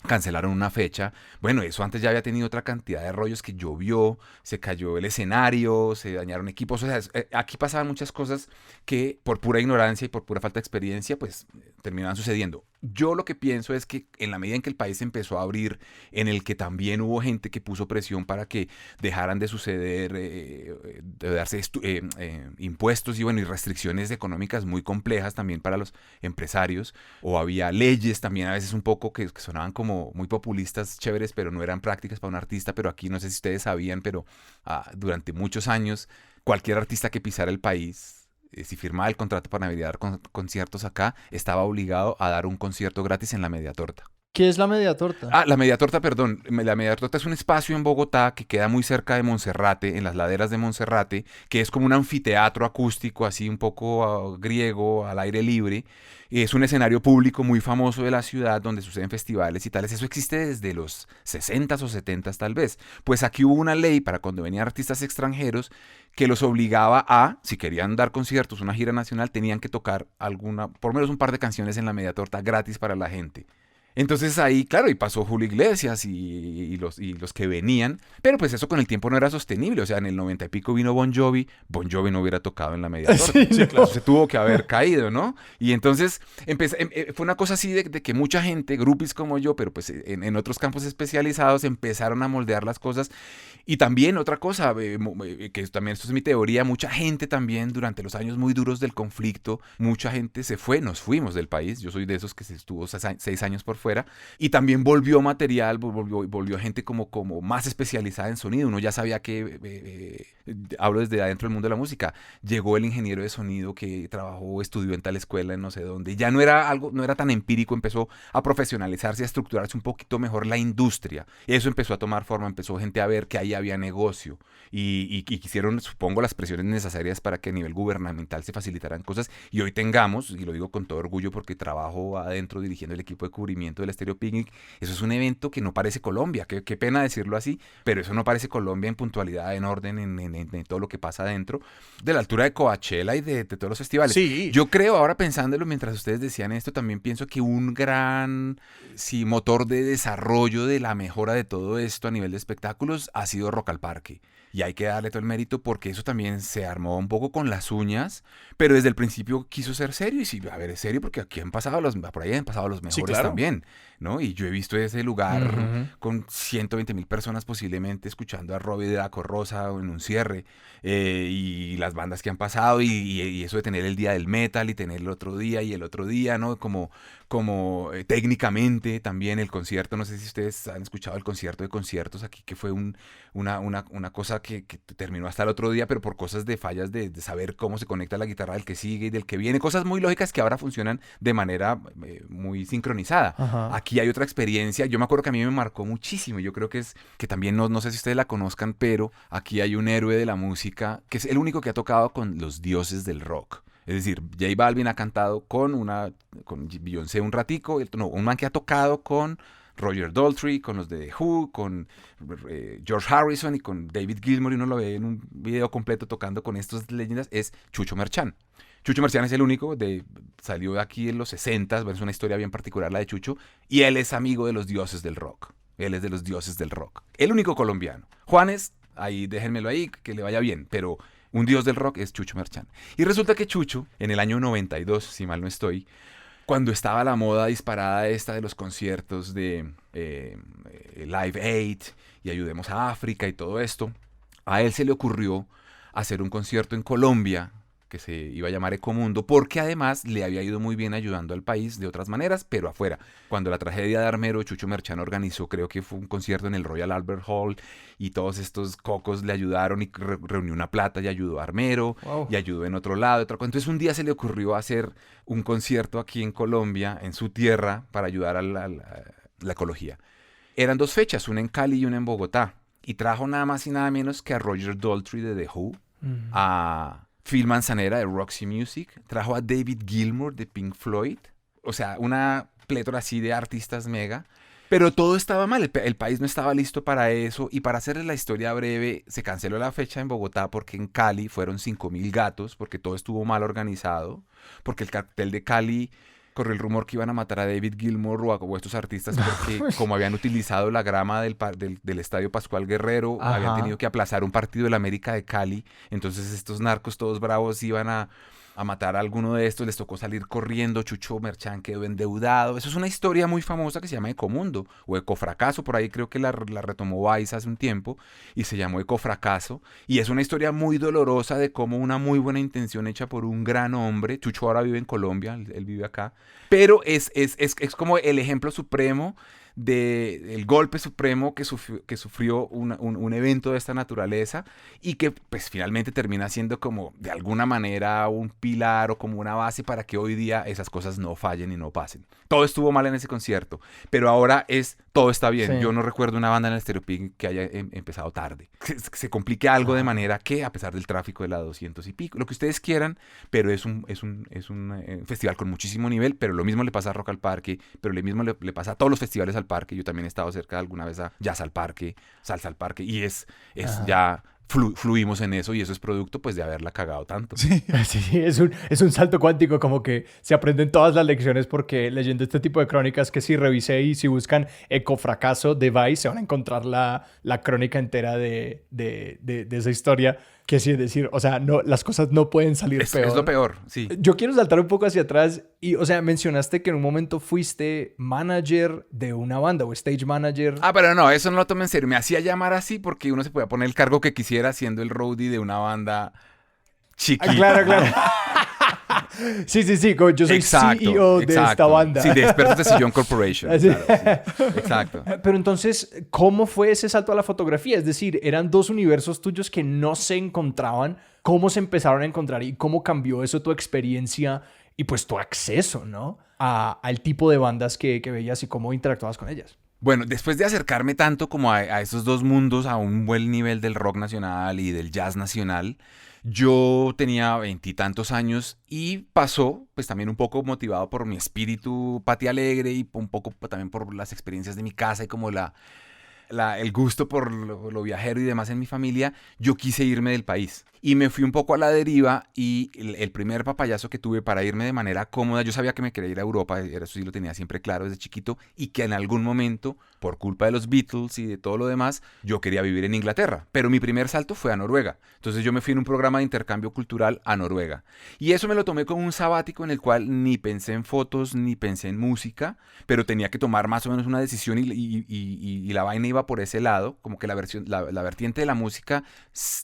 cancelaron una fecha. Bueno, eso antes ya había tenido otra cantidad de rollos, que llovió, se cayó el escenario, se dañaron equipos. O sea, aquí pasaban muchas cosas que por pura ignorancia y por pura falta de experiencia, pues terminaban sucediendo. Yo lo que pienso es que en la medida en que el país empezó a abrir, en el que también hubo gente que puso presión para que dejaran de suceder, de darse impuestos y bueno, y restricciones económicas muy complejas también para los empresarios, o había leyes también a veces un poco que sonaban como muy populistas, chéveres, pero no eran prácticas para un artista. Pero aquí no sé si ustedes sabían, pero durante muchos años cualquier artista que pisara el país, si firmaba el contrato para dar conciertos acá, estaba obligado a dar un concierto gratis en la Media Torta.
¿Qué es la Media Torta?
La Media Torta, perdón. La Media Torta es un espacio en Bogotá que queda muy cerca de Monserrate, en las laderas de Monserrate, que es como un anfiteatro acústico, así un poco griego, al aire libre. Es un escenario público muy famoso de la ciudad donde suceden festivales y tales. Eso existe desde los 60s o 70s tal vez. Pues aquí hubo una ley para cuando venían artistas extranjeros que los obligaba a, si querían dar conciertos, una gira nacional, tenían que tocar por lo menos un par de canciones en la Media Torta gratis para la gente. Entonces ahí, claro, y pasó Julio Iglesias y los que venían, pero pues eso con el tiempo no era sostenible. O sea, en el 90 y pico vino Bon Jovi no hubiera tocado en la Media Torta.
Sí,
Claro, se tuvo que haber caído, ¿no? Y entonces fue una cosa así de que mucha gente, groupies como yo, pero pues en otros campos especializados, empezaron a moldear las cosas. Y también otra cosa, que también esto es mi teoría, mucha gente también durante los años muy duros del conflicto, mucha gente se fue, nos fuimos del país. Yo soy de esos que se estuvo 6 años por fuera, y también volvió material, volvió gente como más especializada en sonido. Uno ya sabía que, hablo desde adentro del mundo de la música, llegó el ingeniero de sonido que trabajó, estudió en tal escuela, en no sé dónde, ya no era tan empírico, empezó a profesionalizarse, a estructurarse un poquito mejor la industria. Eso empezó a tomar forma, empezó gente a ver que ahí había negocio y quisieron, supongo, las presiones necesarias para que a nivel gubernamental se facilitaran cosas, y hoy tengamos, y lo digo con todo orgullo porque trabajo adentro dirigiendo el equipo de cubrimiento del Estéreo Picnic, eso es un evento que no parece Colombia, qué pena decirlo así, pero eso no parece Colombia en puntualidad, en orden, en todo lo que pasa adentro, de la altura de Coachella y de todos los festivales.
Sí.
Yo creo, ahora pensándolo mientras ustedes decían esto, también pienso que un gran motor de desarrollo de la mejora de todo esto a nivel de espectáculos ha sido Rock al Parque. Y hay que darle todo el mérito porque eso también se armó un poco con las uñas, pero desde el principio quiso ser serio. Y sí, a ver, es serio porque aquí por ahí han pasado los mejores, sí, claro, también, ¿no? Y yo he visto ese lugar con 120,000 personas posiblemente escuchando a Robbie de la Corrosa en un cierre, y las bandas que han pasado, y eso de tener el día del metal y tener el otro día y el otro día, ¿no? Como técnicamente también el concierto, no sé si ustedes han escuchado el concierto de conciertos aquí, que fue una cosa que terminó hasta el otro día, pero por cosas de fallas de saber cómo se conecta la guitarra del que sigue y del que viene, cosas muy lógicas que ahora funcionan de manera muy sincronizada. Ajá. Aquí hay otra experiencia, yo me acuerdo que a mí me marcó muchísimo, yo creo que también, no sé si ustedes la conozcan, pero aquí hay un héroe de la música que es el único que ha tocado con los dioses del rock. Es decir, J Balvin ha cantado con Beyoncé un ratico, un man que ha tocado con Roger Daltrey, con los de The Who, con George Harrison y con David Gilmour, y uno lo ve en un video completo tocando con estas leyendas, es Chucho Merchán. Chucho Merchán es el único, salió de aquí en los 60, es una historia bien particular la de Chucho, y él es amigo de los dioses del rock. Él es de los dioses del rock. El único colombiano. Juanes, ahí déjenmelo ahí, que le vaya bien, pero un dios del rock es Chucho Merchán. Y resulta que Chucho, en el año 92, si mal no estoy, cuando estaba la moda disparada esta de los conciertos de Live Aid y Ayudemos a África y todo esto, a él se le ocurrió hacer un concierto en Colombia que se iba a llamar Ecomundo, porque además le había ido muy bien ayudando al país de otras maneras, pero afuera. Cuando la tragedia de Armero, Chucho Merchán organizó, creo que fue un concierto en el Royal Albert Hall, y todos estos cocos le ayudaron y reunió una plata y ayudó a Armero, wow, y ayudó en otro lado. Entonces un día se le ocurrió hacer un concierto aquí en Colombia, en su tierra, para ayudar a la ecología. Eran 2 fechas, una en Cali y una en Bogotá, y trajo nada más y nada menos que a Roger Daltrey de The Who, a Phil Manzanera de Roxy Music, trajo a David Gilmour de Pink Floyd, o sea, una plétora así de artistas mega, pero todo estaba mal, el país no estaba listo para eso, y para hacerles la historia breve, se canceló la fecha en Bogotá porque en Cali fueron 5,000 gatos, porque todo estuvo mal organizado, porque el cartel de Cali corrió el rumor que iban a matar a David Gilmour o a estos artistas porque como habían utilizado la grama del Estadio Pascual Guerrero, ajá, habían tenido que aplazar un partido del América de Cali, entonces estos narcos todos bravos iban a matar a alguno de estos, les tocó salir corriendo, Chucho Merchán quedó endeudado. Eso es una historia muy famosa que se llama Ecomundo o Ecofracaso, por ahí creo que la retomó Vice hace un tiempo y se llamó Ecofracaso, y es una historia muy dolorosa de cómo una muy buena intención hecha por un gran hombre, Chucho ahora vive en Colombia, él vive acá, pero es como el ejemplo supremo del golpe supremo que sufrió un evento de esta naturaleza, y que pues finalmente termina siendo como de alguna manera un pilar o como una base para que hoy día esas cosas no fallen y no pasen. Todo estuvo mal en ese concierto, pero ahora todo está bien. Sí. Yo no recuerdo una banda en el Stereo Picnic que haya empezado tarde. Se complique algo de manera que, a pesar del tráfico de la 200 y pico, lo que ustedes quieran, pero es un festival con muchísimo nivel, pero lo mismo le pasa a Rock al Parque, pero lo mismo le pasa a todos los festivales al parque. Yo también he estado cerca alguna vez a Jazz al Parque, Salsa al Parque, y ya fluimos en eso, y eso es producto pues de haberla cagado tanto.
Sí, es un salto cuántico, como que se aprenden todas las lecciones, porque leyendo este tipo de crónicas que sí revisé, y si buscan Ecofracaso de Vice se van a encontrar la crónica entera de esa historia, que sí, es decir, o sea, no, las cosas no pueden salir peor.
Es lo peor, sí.
Yo quiero saltar un poco hacia atrás y, o sea, mencionaste que en un momento fuiste manager de una banda o stage manager.
Pero no, eso no lo tomo en serio. Me hacía llamar así porque uno se podía poner el cargo que quisiera siendo el roadie de una banda chiquita.
Claro. Sí, yo soy CEO de esta banda.
Sí, de Expertos de Sillón Corporation. Claro, sí. Exacto.
Pero entonces, ¿cómo fue ese salto a la fotografía? Es decir, eran 2 universos tuyos que no se encontraban. ¿Cómo se empezaron a encontrar y cómo cambió eso tu experiencia y pues tu acceso, ¿no? al tipo de bandas que veías y cómo interactuabas con ellas?
Bueno, después de acercarme tanto como a esos 2 mundos, a un buen nivel del rock nacional y del jazz nacional, yo tenía 20 y tantos años, y pasó, pues también un poco motivado por mi espíritu pati alegre y un poco también por las experiencias de mi casa y como el gusto por lo viajero y demás en mi familia, yo quise irme del país. Y me fui un poco a la deriva, y el primer papayazo que tuve para irme de manera cómoda, yo sabía que me quería ir a Europa, eso sí lo tenía siempre claro desde chiquito, y que en algún momento, por culpa de los Beatles y de todo lo demás, yo quería vivir en Inglaterra. Pero mi primer salto fue a Noruega. Entonces yo me fui en un programa de intercambio cultural a Noruega. Y eso me lo tomé como un sabático en el cual ni pensé en fotos, ni pensé en música, pero tenía que tomar más o menos una decisión, y la vaina iba por ese lado, como que la vertiente de la música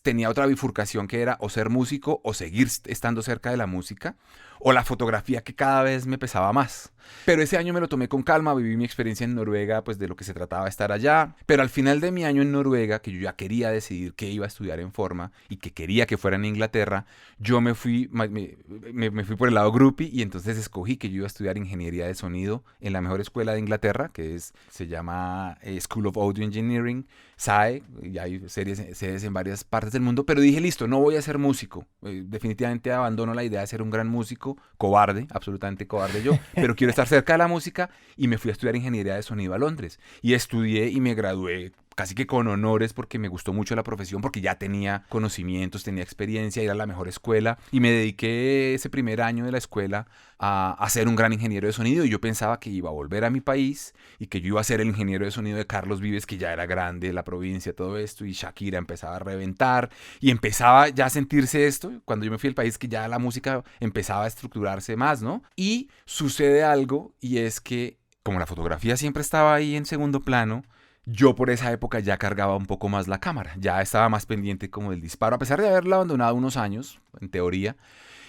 tenía otra bifurcación, que era o ser músico o seguir estando cerca de la música, o la fotografía, que cada vez me pesaba más. Pero ese año me lo tomé con calma, viví mi experiencia en Noruega, pues de lo que se trataba estar allá. Pero al final de mi año en Noruega, que yo ya quería decidir qué iba a estudiar en forma y que quería que fuera en Inglaterra, yo me fui por el lado groupie, y entonces escogí que yo iba a estudiar ingeniería de sonido en la mejor escuela de Inglaterra, que se llama School of Audio Engineering, SAE, y hay sedes en varias partes del mundo. Pero dije, listo, no voy a ser músico. Definitivamente abandono la idea de ser un gran músico. músico, cobarde, absolutamente cobarde yo, pero quiero estar cerca de la música y me fui a estudiar ingeniería de sonido a Londres. Y estudié y me gradué casi que con honores porque me gustó mucho la profesión, porque ya tenía conocimientos, tenía experiencia, era la mejor escuela y me dediqué ese primer año de la escuela a ser un gran ingeniero de sonido y yo pensaba que iba a volver a mi país y que yo iba a ser el ingeniero de sonido de Carlos Vives, que ya era grande, la provincia, todo esto, y Shakira empezaba a reventar y empezaba ya a sentirse esto, cuando yo me fui al país, que ya la música empezaba a estructurarse más, ¿no? Y sucede algo y es que como la fotografía siempre estaba ahí en segundo plano, yo por esa época ya cargaba un poco más la cámara, ya estaba más pendiente como del disparo, a pesar de haberla abandonado unos años, en teoría.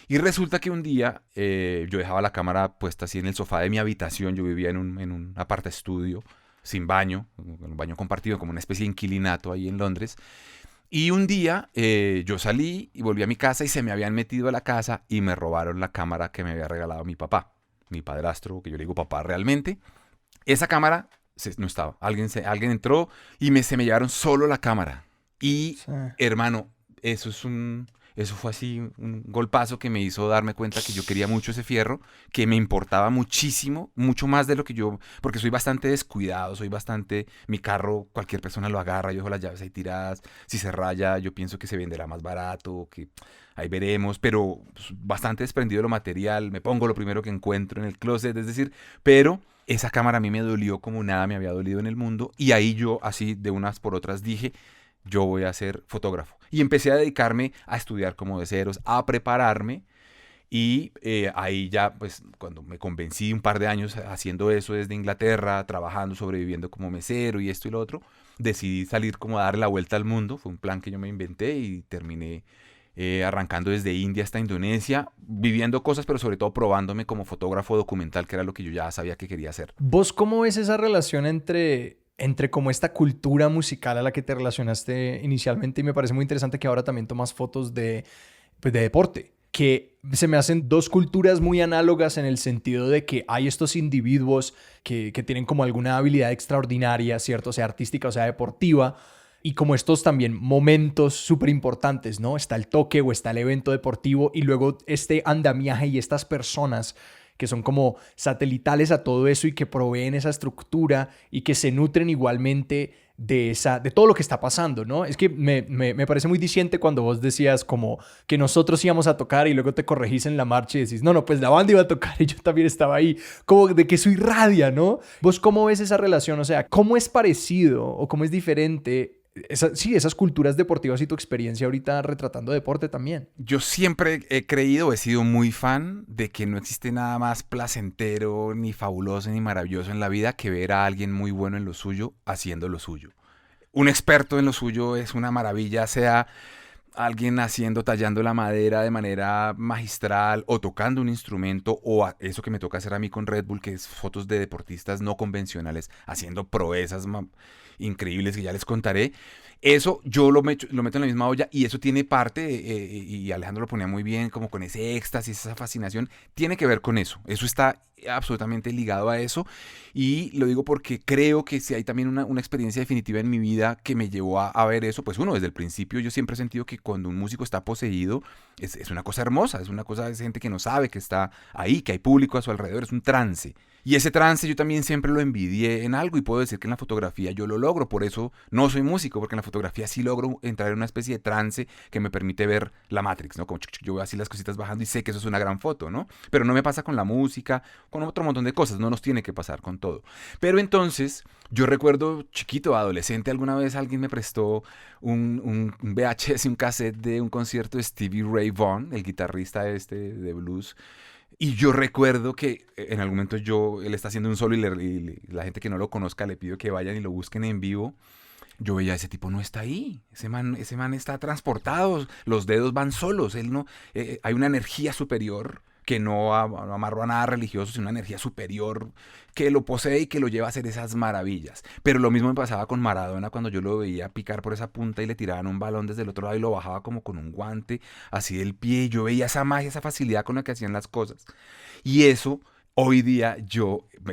Y resulta que un día yo dejaba la cámara puesta así en el sofá de mi habitación, yo vivía en un apart estudio, sin baño, un baño compartido, como una especie de inquilinato ahí en Londres. Y un día yo salí y volví a mi casa y se me habían metido a la casa y me robaron la cámara que me había regalado mi papá, mi padrastro, que yo le digo papá realmente. Esa cámara no estaba. Alguien entró y se me llevaron solo la cámara. Y,
Sí.
hermano, eso fue así un golpazo que me hizo darme cuenta que yo quería mucho ese fierro, que me importaba muchísimo, mucho más de lo que yo, porque soy bastante descuidado, mi carro cualquier persona lo agarra, yo dejo las llaves ahí tiradas, si se raya yo pienso que se venderá más barato, que ahí veremos, pero pues, bastante desprendido de lo material, me pongo lo primero que encuentro en el closet, es decir, pero esa cámara a mí me dolió como nada me había dolido en el mundo y ahí yo así de unas por otras dije, yo voy a ser fotógrafo. Y empecé a dedicarme a estudiar como de ceros, a prepararme y ahí ya pues cuando me convencí un par de años haciendo eso desde Inglaterra, trabajando, sobreviviendo como mesero y esto y lo otro, decidí salir como a darle la vuelta al mundo, fue un plan que yo me inventé y terminé arrancando desde India hasta Indonesia, viviendo cosas, pero sobre todo probándome como fotógrafo documental, que era lo que yo ya sabía que quería hacer.
¿Vos cómo ves esa relación entre como esta cultura musical a la que te relacionaste inicialmente? Y me parece muy interesante que ahora también tomas fotos pues de deporte, que se me hacen dos culturas muy análogas en el sentido de que hay estos individuos que tienen como alguna habilidad extraordinaria, ¿cierto? O sea, artística, o sea, deportiva, y como estos también momentos súper importantes, ¿no? Está el toque o está el evento deportivo y luego este andamiaje y estas personas que son como satelitales a todo eso y que proveen esa estructura y que se nutren igualmente de todo lo que está pasando, ¿no? Es que me parece muy diciente cuando vos decías como que nosotros íbamos a tocar y luego te corregís en la marcha y decís, no, pues la banda iba a tocar y yo también estaba ahí, como de que eso irradia, ¿no? ¿Vos cómo ves esa relación? O sea, ¿cómo es parecido o cómo es diferente esas culturas deportivas y tu experiencia ahorita retratando deporte también?
Yo siempre he creído, he sido muy fan de que no existe nada más placentero, ni fabuloso, ni maravilloso en la vida que ver a alguien muy bueno en lo suyo haciendo lo suyo. Un experto en lo suyo es una maravilla, sea alguien tallando la madera de manera magistral o tocando un instrumento o eso que me toca hacer a mí con Red Bull, que es fotos de deportistas no convencionales haciendo proezas increíbles que ya les contaré. Eso yo lo meto en la misma olla y eso tiene parte, y Alejandro lo ponía muy bien, como con ese éxtasis, esa fascinación, tiene que ver con eso. Eso está absolutamente ligado a eso y lo digo porque creo que si hay también una experiencia definitiva en mi vida que me llevó a ver eso, pues uno, desde el principio yo siempre he sentido que cuando un músico está poseído es una cosa hermosa, es una cosa de gente que no sabe que está ahí, que hay público a su alrededor, es un trance. Y ese trance yo también siempre lo envidié en algo y puedo decir que en la fotografía yo lo logro, por eso no soy músico, porque en la fotografía sí logro entrar en una especie de trance que me permite ver la Matrix, ¿no? Como yo veo así las cositas bajando y sé que eso es una gran foto, ¿no? Pero no me pasa con la música, con otro montón de cosas, no nos tiene que pasar con todo. Pero entonces, yo recuerdo chiquito, adolescente, alguna vez alguien me prestó un VHS, un cassette de un concierto de Stevie Ray Vaughan, el guitarrista de blues. Y yo recuerdo que en algún momento él está haciendo un solo y la gente que no lo conozca le pido que vayan y lo busquen en vivo. Yo veía, ese tipo no está ahí, ese man está transportado, los dedos van solos, él no, hay una energía superior que no amarro a nada religioso, sino una energía superior que lo posee y que lo lleva a hacer esas maravillas. Pero lo mismo me pasaba con Maradona cuando yo lo veía picar por esa punta y le tiraban un balón desde el otro lado y lo bajaba como con un guante, así del pie. Yo veía esa magia, esa facilidad con la que hacían las cosas. Y eso, hoy día,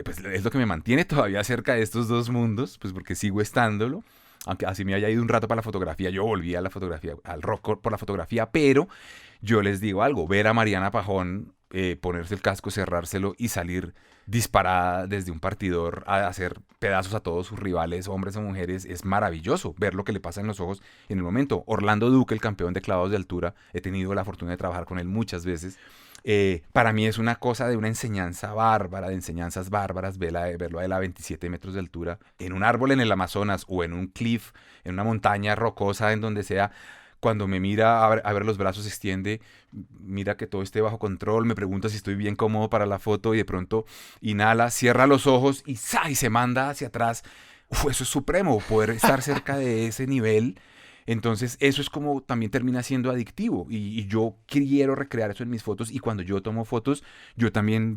pues, es lo que me mantiene todavía cerca de estos dos mundos, pues porque sigo estándolo. Aunque así me haya ido un rato para la fotografía, yo volví a la fotografía, al rock por la fotografía, pero yo les digo algo, ver a Mariana Pajón ponerse el casco, cerrárselo y salir disparada desde un partidor a hacer pedazos a todos sus rivales, hombres o mujeres. Es maravilloso ver lo que le pasa en los ojos en el momento. Orlando Duque, el campeón de clavados de altura, he tenido la fortuna de trabajar con él muchas veces. Para mí es una cosa de una enseñanza bárbara, de enseñanzas bárbaras, verlo a él a 27 metros de altura, en un árbol en el Amazonas o en un cliff, en una montaña rocosa, en donde sea. Cuando me mira, abre los brazos, se extiende, mira que todo esté bajo control, me pregunta si estoy bien cómodo para la foto y de pronto inhala, cierra los ojos y se manda hacia atrás. Eso es supremo, poder estar cerca de ese nivel. Entonces eso es como también termina siendo adictivo y yo quiero recrear eso en mis fotos, y cuando yo tomo fotos yo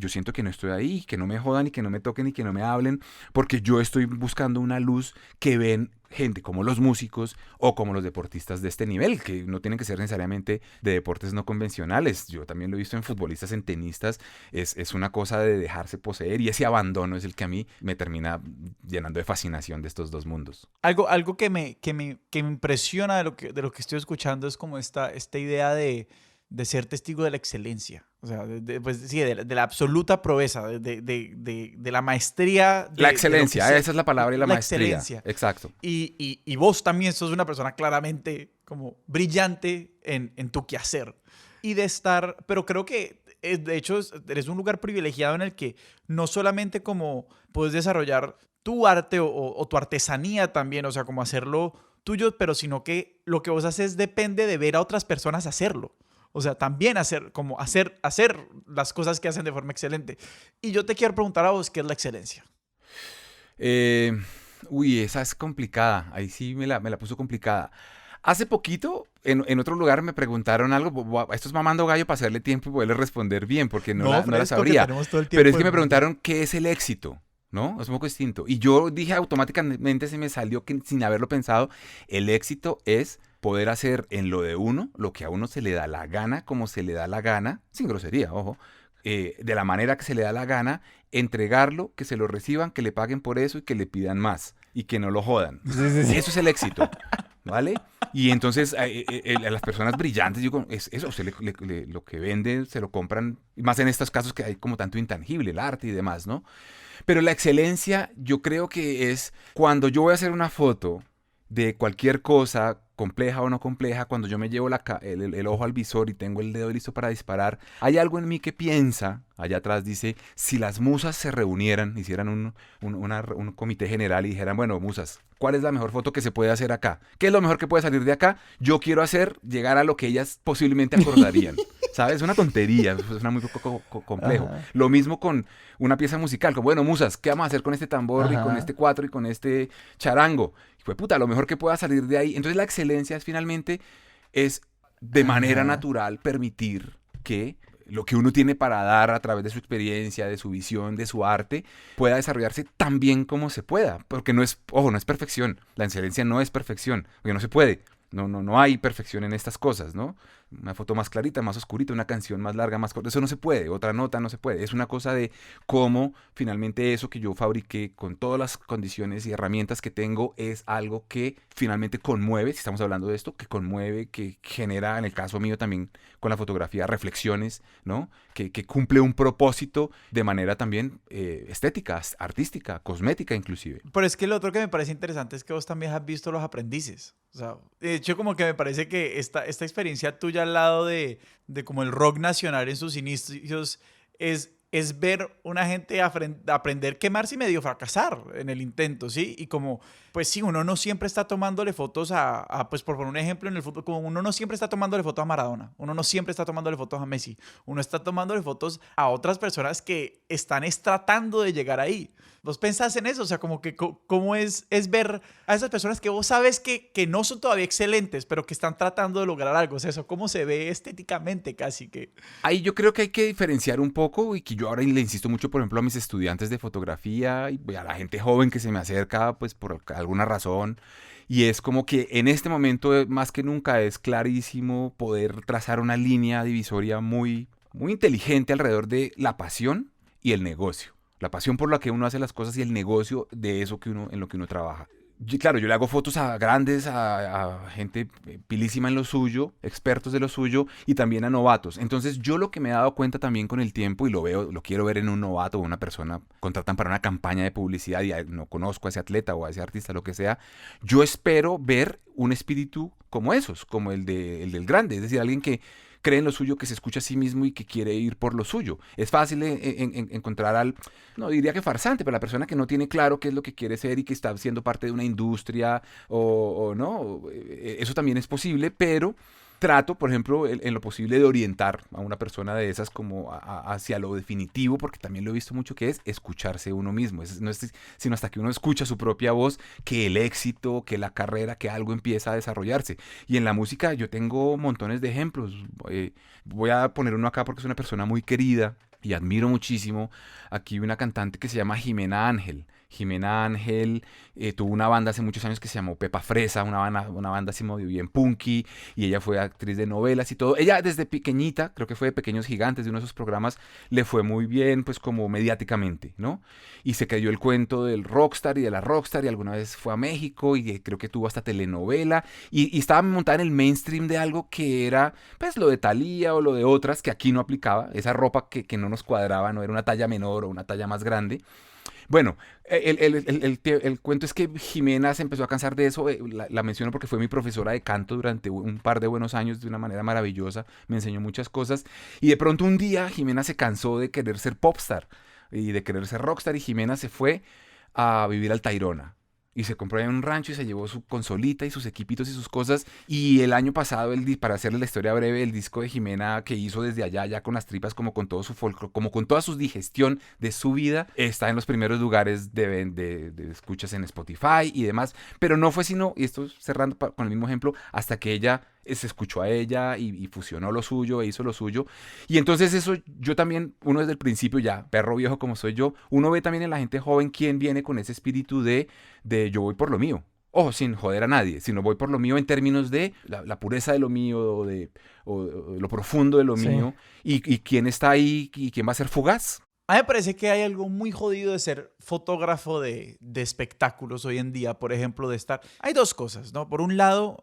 siento que no estoy ahí, que no me jodan y que no me toquen y que no me hablen, porque yo estoy buscando una luz que ven gente como los músicos o como los deportistas de este nivel, que no tienen que ser necesariamente de deportes no convencionales. Yo también lo he visto en futbolistas, en tenistas. Es una cosa de dejarse poseer, y ese abandono es el que a mí me termina llenando de fascinación de estos dos mundos.
Algo que me impresiona de lo que estoy escuchando es como esta idea de ser testigo de la excelencia. O sea, pues, sí, de la absoluta proeza, de la maestría.
La excelencia, esa es la palabra, y la maestría.
Excelencia.
Exacto.
Y vos también sos una persona claramente como brillante en tu quehacer. Pero creo que de hecho eres un lugar privilegiado en el que no solamente como puedes desarrollar tu arte o tu artesanía también, o sea, como hacerlo tuyo, pero sino que lo que vos haces depende de ver a otras personas hacerlo. O sea, también hacer las cosas que hacen de forma excelente. Y yo te quiero preguntar a vos, ¿qué es la excelencia?
Esa es complicada. Ahí sí me la puso complicada. Hace poquito, en otro lugar me preguntaron algo. Esto es mamando gallo para hacerle tiempo y poderle responder bien, porque no la sabría. Pero es que me preguntaron qué es el éxito, ¿no? Es un poco distinto. Y yo dije automáticamente, se me salió que, sin haberlo pensado, el éxito es poder hacer en lo de uno lo que a uno se le da la gana, como se le da la gana, sin grosería, ojo, de la manera que se le da la gana, entregarlo, que se lo reciban, que le paguen por eso y que le pidan más y que no lo jodan. Sí. Eso es el éxito, ¿vale? Y entonces a las personas brillantes, digo, es eso, lo que venden se lo compran, más en estos casos que hay como tanto intangible, el arte y demás, ¿no? Pero la excelencia yo creo que es cuando yo voy a hacer una foto de cualquier cosa, compleja o no compleja, cuando yo me llevo el ojo al visor y tengo el dedo listo para disparar, hay algo en mí que piensa, allá atrás dice, si las musas se reunieran, hicieran un comité general y dijeran, bueno, musas, ¿cuál es la mejor foto que se puede hacer acá? ¿Qué es lo mejor que puede salir de acá? Yo quiero llegar a lo que ellas posiblemente acordarían. ¿Sabes? Es una tontería, suena muy poco complejo. Ajá. Lo mismo con una pieza musical, como, bueno, musas, ¿qué vamos a hacer con este tambor y con este cuatro y con este charango? Y fue puta, lo mejor que pueda salir de ahí. Entonces la excelencia finalmente es de manera natural permitir que lo que uno tiene para dar a través de su experiencia, de su visión, de su arte, pueda desarrollarse tan bien como se pueda. Porque no es perfección. La excelencia no es perfección, porque no se puede. No hay perfección en estas cosas, ¿no? Una foto más clarita, más oscurita, una canción más larga, más corta, eso no se puede, otra nota no se puede. Es una cosa de cómo finalmente eso que yo fabriqué con todas las condiciones y herramientas que tengo es algo que finalmente conmueve, si estamos hablando de esto, que conmueve, que genera, en el caso mío también con la fotografía, reflexiones, ¿no? Que cumple un propósito de manera también estética, artística, cosmética inclusive.
Pero es que lo otro que me parece interesante es que vos también has visto Los Aprendices. O sea, de hecho, como que me parece que esta experiencia tuya al lado de como el rock nacional en sus inicios es ver una gente aprender, quemarse y medio fracasar en el intento, ¿sí? Y como, pues sí, uno no siempre está tomándole fotos pues por poner un ejemplo en el fútbol, como uno no siempre está tomándole fotos a Maradona, uno no siempre está tomándole fotos a Messi, uno está tomándole fotos a otras personas que están tratando de llegar ahí. ¿Vos pensás en eso? O sea, como que cómo es ver a esas personas que vos sabes que no son todavía excelentes, pero que están tratando de lograr algo. O sea, eso cómo se ve estéticamente casi que...
Ahí yo creo que hay que diferenciar un poco, y que yo ahora le insisto mucho, por ejemplo, a mis estudiantes de fotografía y a la gente joven que se me acerca, pues por alguna razón. Y es como que en este momento, más que nunca, es clarísimo poder trazar una línea divisoria muy, muy inteligente alrededor de la pasión y el negocio. La pasión por la que uno hace las cosas y el negocio de eso en lo que uno trabaja. Claro, yo le hago fotos a grandes, a gente pilísima en lo suyo, expertos de lo suyo y también a novatos. Entonces yo lo que me he dado cuenta también con el tiempo y lo veo, lo quiero ver en un novato o una persona, contratan para una campaña de publicidad y no conozco a ese atleta o a ese artista, lo que sea, yo espero ver un espíritu como esos, como el del grande, es decir, alguien que cree en lo suyo, que se escucha a sí mismo y que quiere ir por lo suyo. Es fácil encontrar no diría que farsante, pero la persona que no tiene claro qué es lo que quiere ser y que está siendo parte de una industria o no, eso también es posible, pero trato, por ejemplo, en lo posible de orientar a una persona de esas como hacia lo definitivo, porque también lo he visto mucho que es escucharse uno mismo. No es sino hasta que uno escucha su propia voz, que el éxito, que la carrera, que algo empieza a desarrollarse. Y en la música yo tengo montones de ejemplos. Voy a poner uno acá porque es una persona muy querida y admiro muchísimo. Aquí una cantante que se llama Jimena Ángel. Jimena Ángel tuvo una banda hace muchos años que se llamó Pepa Fresa, una banda así muy bien punky, y ella fue actriz de novelas y todo. Ella desde pequeñita, creo que fue de Pequeños Gigantes, de uno de esos programas, le fue muy bien, pues como mediáticamente, ¿no? Y se creyó el cuento del rockstar y de la rockstar, y alguna vez fue a México, y creo que tuvo hasta telenovela, y estaba montada en el mainstream de algo que era, pues, lo de Thalía o lo de otras, que aquí no aplicaba, esa ropa que no nos cuadraba, no era una talla menor o una talla más grande. Bueno, el cuento es que Jimena se empezó a cansar de eso. La menciono porque fue mi profesora de canto durante un par de buenos años de una manera maravillosa. Me enseñó muchas cosas. Y de pronto un día Jimena se cansó de querer ser popstar y de querer ser rockstar. Y Jimena se fue a vivir al Tayrona. Y se compró en un rancho y se llevó su consolita y sus equipitos y sus cosas. Y el año pasado, para hacerle la historia breve, el disco de Jimena que hizo desde allá, ya con las tripas, como con todo su folclore, como con toda su digestión de su vida, está en los primeros lugares de escuchas en Spotify y demás. Pero no fue sino, y esto cerrando con el mismo ejemplo, hasta que ella se escuchó a ella y fusionó lo suyo e hizo lo suyo. Y entonces eso yo también, uno desde el principio ya, perro viejo como soy yo, uno ve también en la gente joven quién viene con ese espíritu de yo voy por lo mío. Ojo, sin joder a nadie, sino voy por lo mío en términos de la pureza de lo mío o lo profundo de lo
Sí.
mío y quién está ahí y quién va a ser fugaz.
A mí me parece que hay algo muy jodido de ser fotógrafo de espectáculos hoy en día, por ejemplo, de estar... Hay dos cosas, ¿no? Por un lado,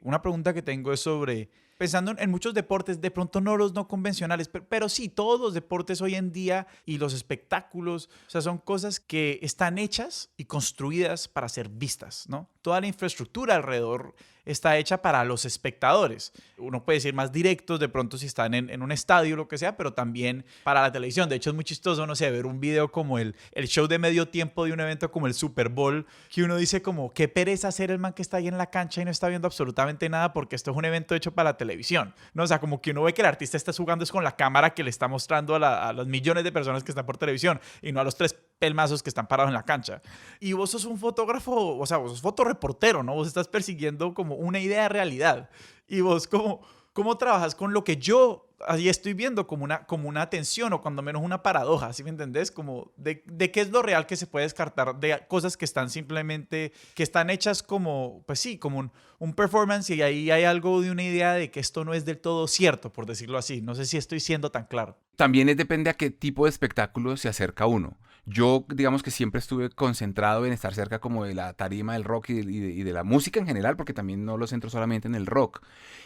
una pregunta que tengo es sobre, pensando en muchos deportes, de pronto no los no convencionales, pero sí, todos los deportes hoy en día y los espectáculos, o sea, son cosas que están hechas y construidas para ser vistas, ¿no? Toda la infraestructura alrededor está hecha para los espectadores. Uno puede decir más directos, de pronto si están en un estadio o lo que sea, pero también para la televisión. De hecho, es muy chistoso, no sé, ver un video como el show de medio tiempo de un evento como el Super Bowl, que uno dice como, qué pereza ser el man que está ahí en la cancha y no está viendo absolutamente nada porque esto es un evento hecho para la televisión, ¿no? O sea, como que uno ve que el artista está jugando es con la cámara que le está mostrando a los millones de personas que están por televisión y no a los 3 pelmazos que están parados en la cancha. Y vos sos un fotógrafo, o sea, vos sos fotoreportero, ¿no? Vos estás persiguiendo como una idea de realidad. Y vos, ¿cómo trabajas con lo que yo ahí estoy viendo como una tensión o cuando menos una paradoja, ¿sí me entendés? Como de qué es lo real que se puede descartar de cosas que están simplemente, que están hechas como, pues sí, como un performance y ahí hay algo de una idea de que esto no es del todo cierto, por decirlo así. No sé si estoy siendo tan claro.
También depende a qué tipo de espectáculo se acerca uno. Yo, digamos que siempre estuve concentrado en estar cerca como de la tarima del rock y de la música en general, porque también no lo centro solamente en el rock.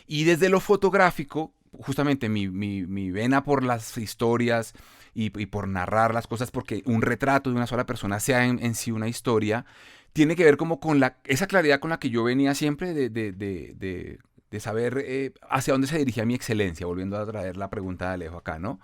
Y desde lo fotográfico, justamente mi vena por las historias y por narrar las cosas, porque un retrato de una sola persona sea en sí una historia, tiene que ver como con esa claridad con la que yo venía siempre de saber hacia dónde se dirigía mi excelencia, volviendo a traer la pregunta de Alejo acá, ¿no?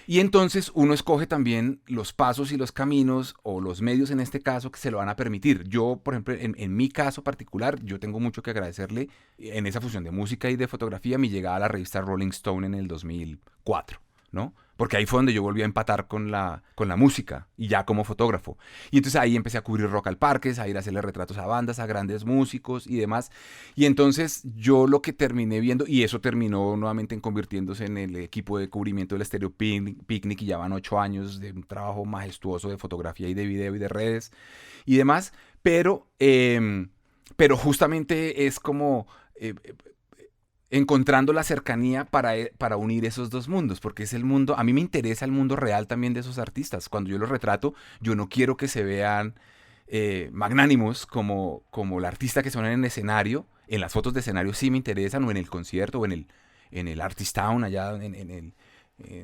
Y entonces uno escoge también los pasos y los caminos, o los medios en este caso, que se lo van a permitir. Yo, por ejemplo, en mi caso particular, yo tengo mucho que agradecerle en esa fusión de música y de fotografía mi llegada a la revista Rolling Stone en el 2004, ¿no? Porque ahí fue donde yo volví a empatar con la música y ya como fotógrafo. Y entonces ahí empecé a cubrir Rock al Parques, a ir a hacerle retratos a bandas, a grandes músicos y demás. Y entonces yo lo que terminé viendo, y eso terminó nuevamente en convirtiéndose en el equipo de cubrimiento del Stereo Picnic, y ya van 8 años de un trabajo majestuoso de fotografía y de video y de redes y demás. Pero justamente es como... encontrando la cercanía para unir esos dos mundos, porque es el mundo, a mí me interesa el mundo real también de esos artistas. Cuando yo los retrato, yo no quiero que se vean magnánimos como el artista que se pone en escenario. En las fotos de escenario sí me interesan, o en el concierto, o en el Artist Town, allá en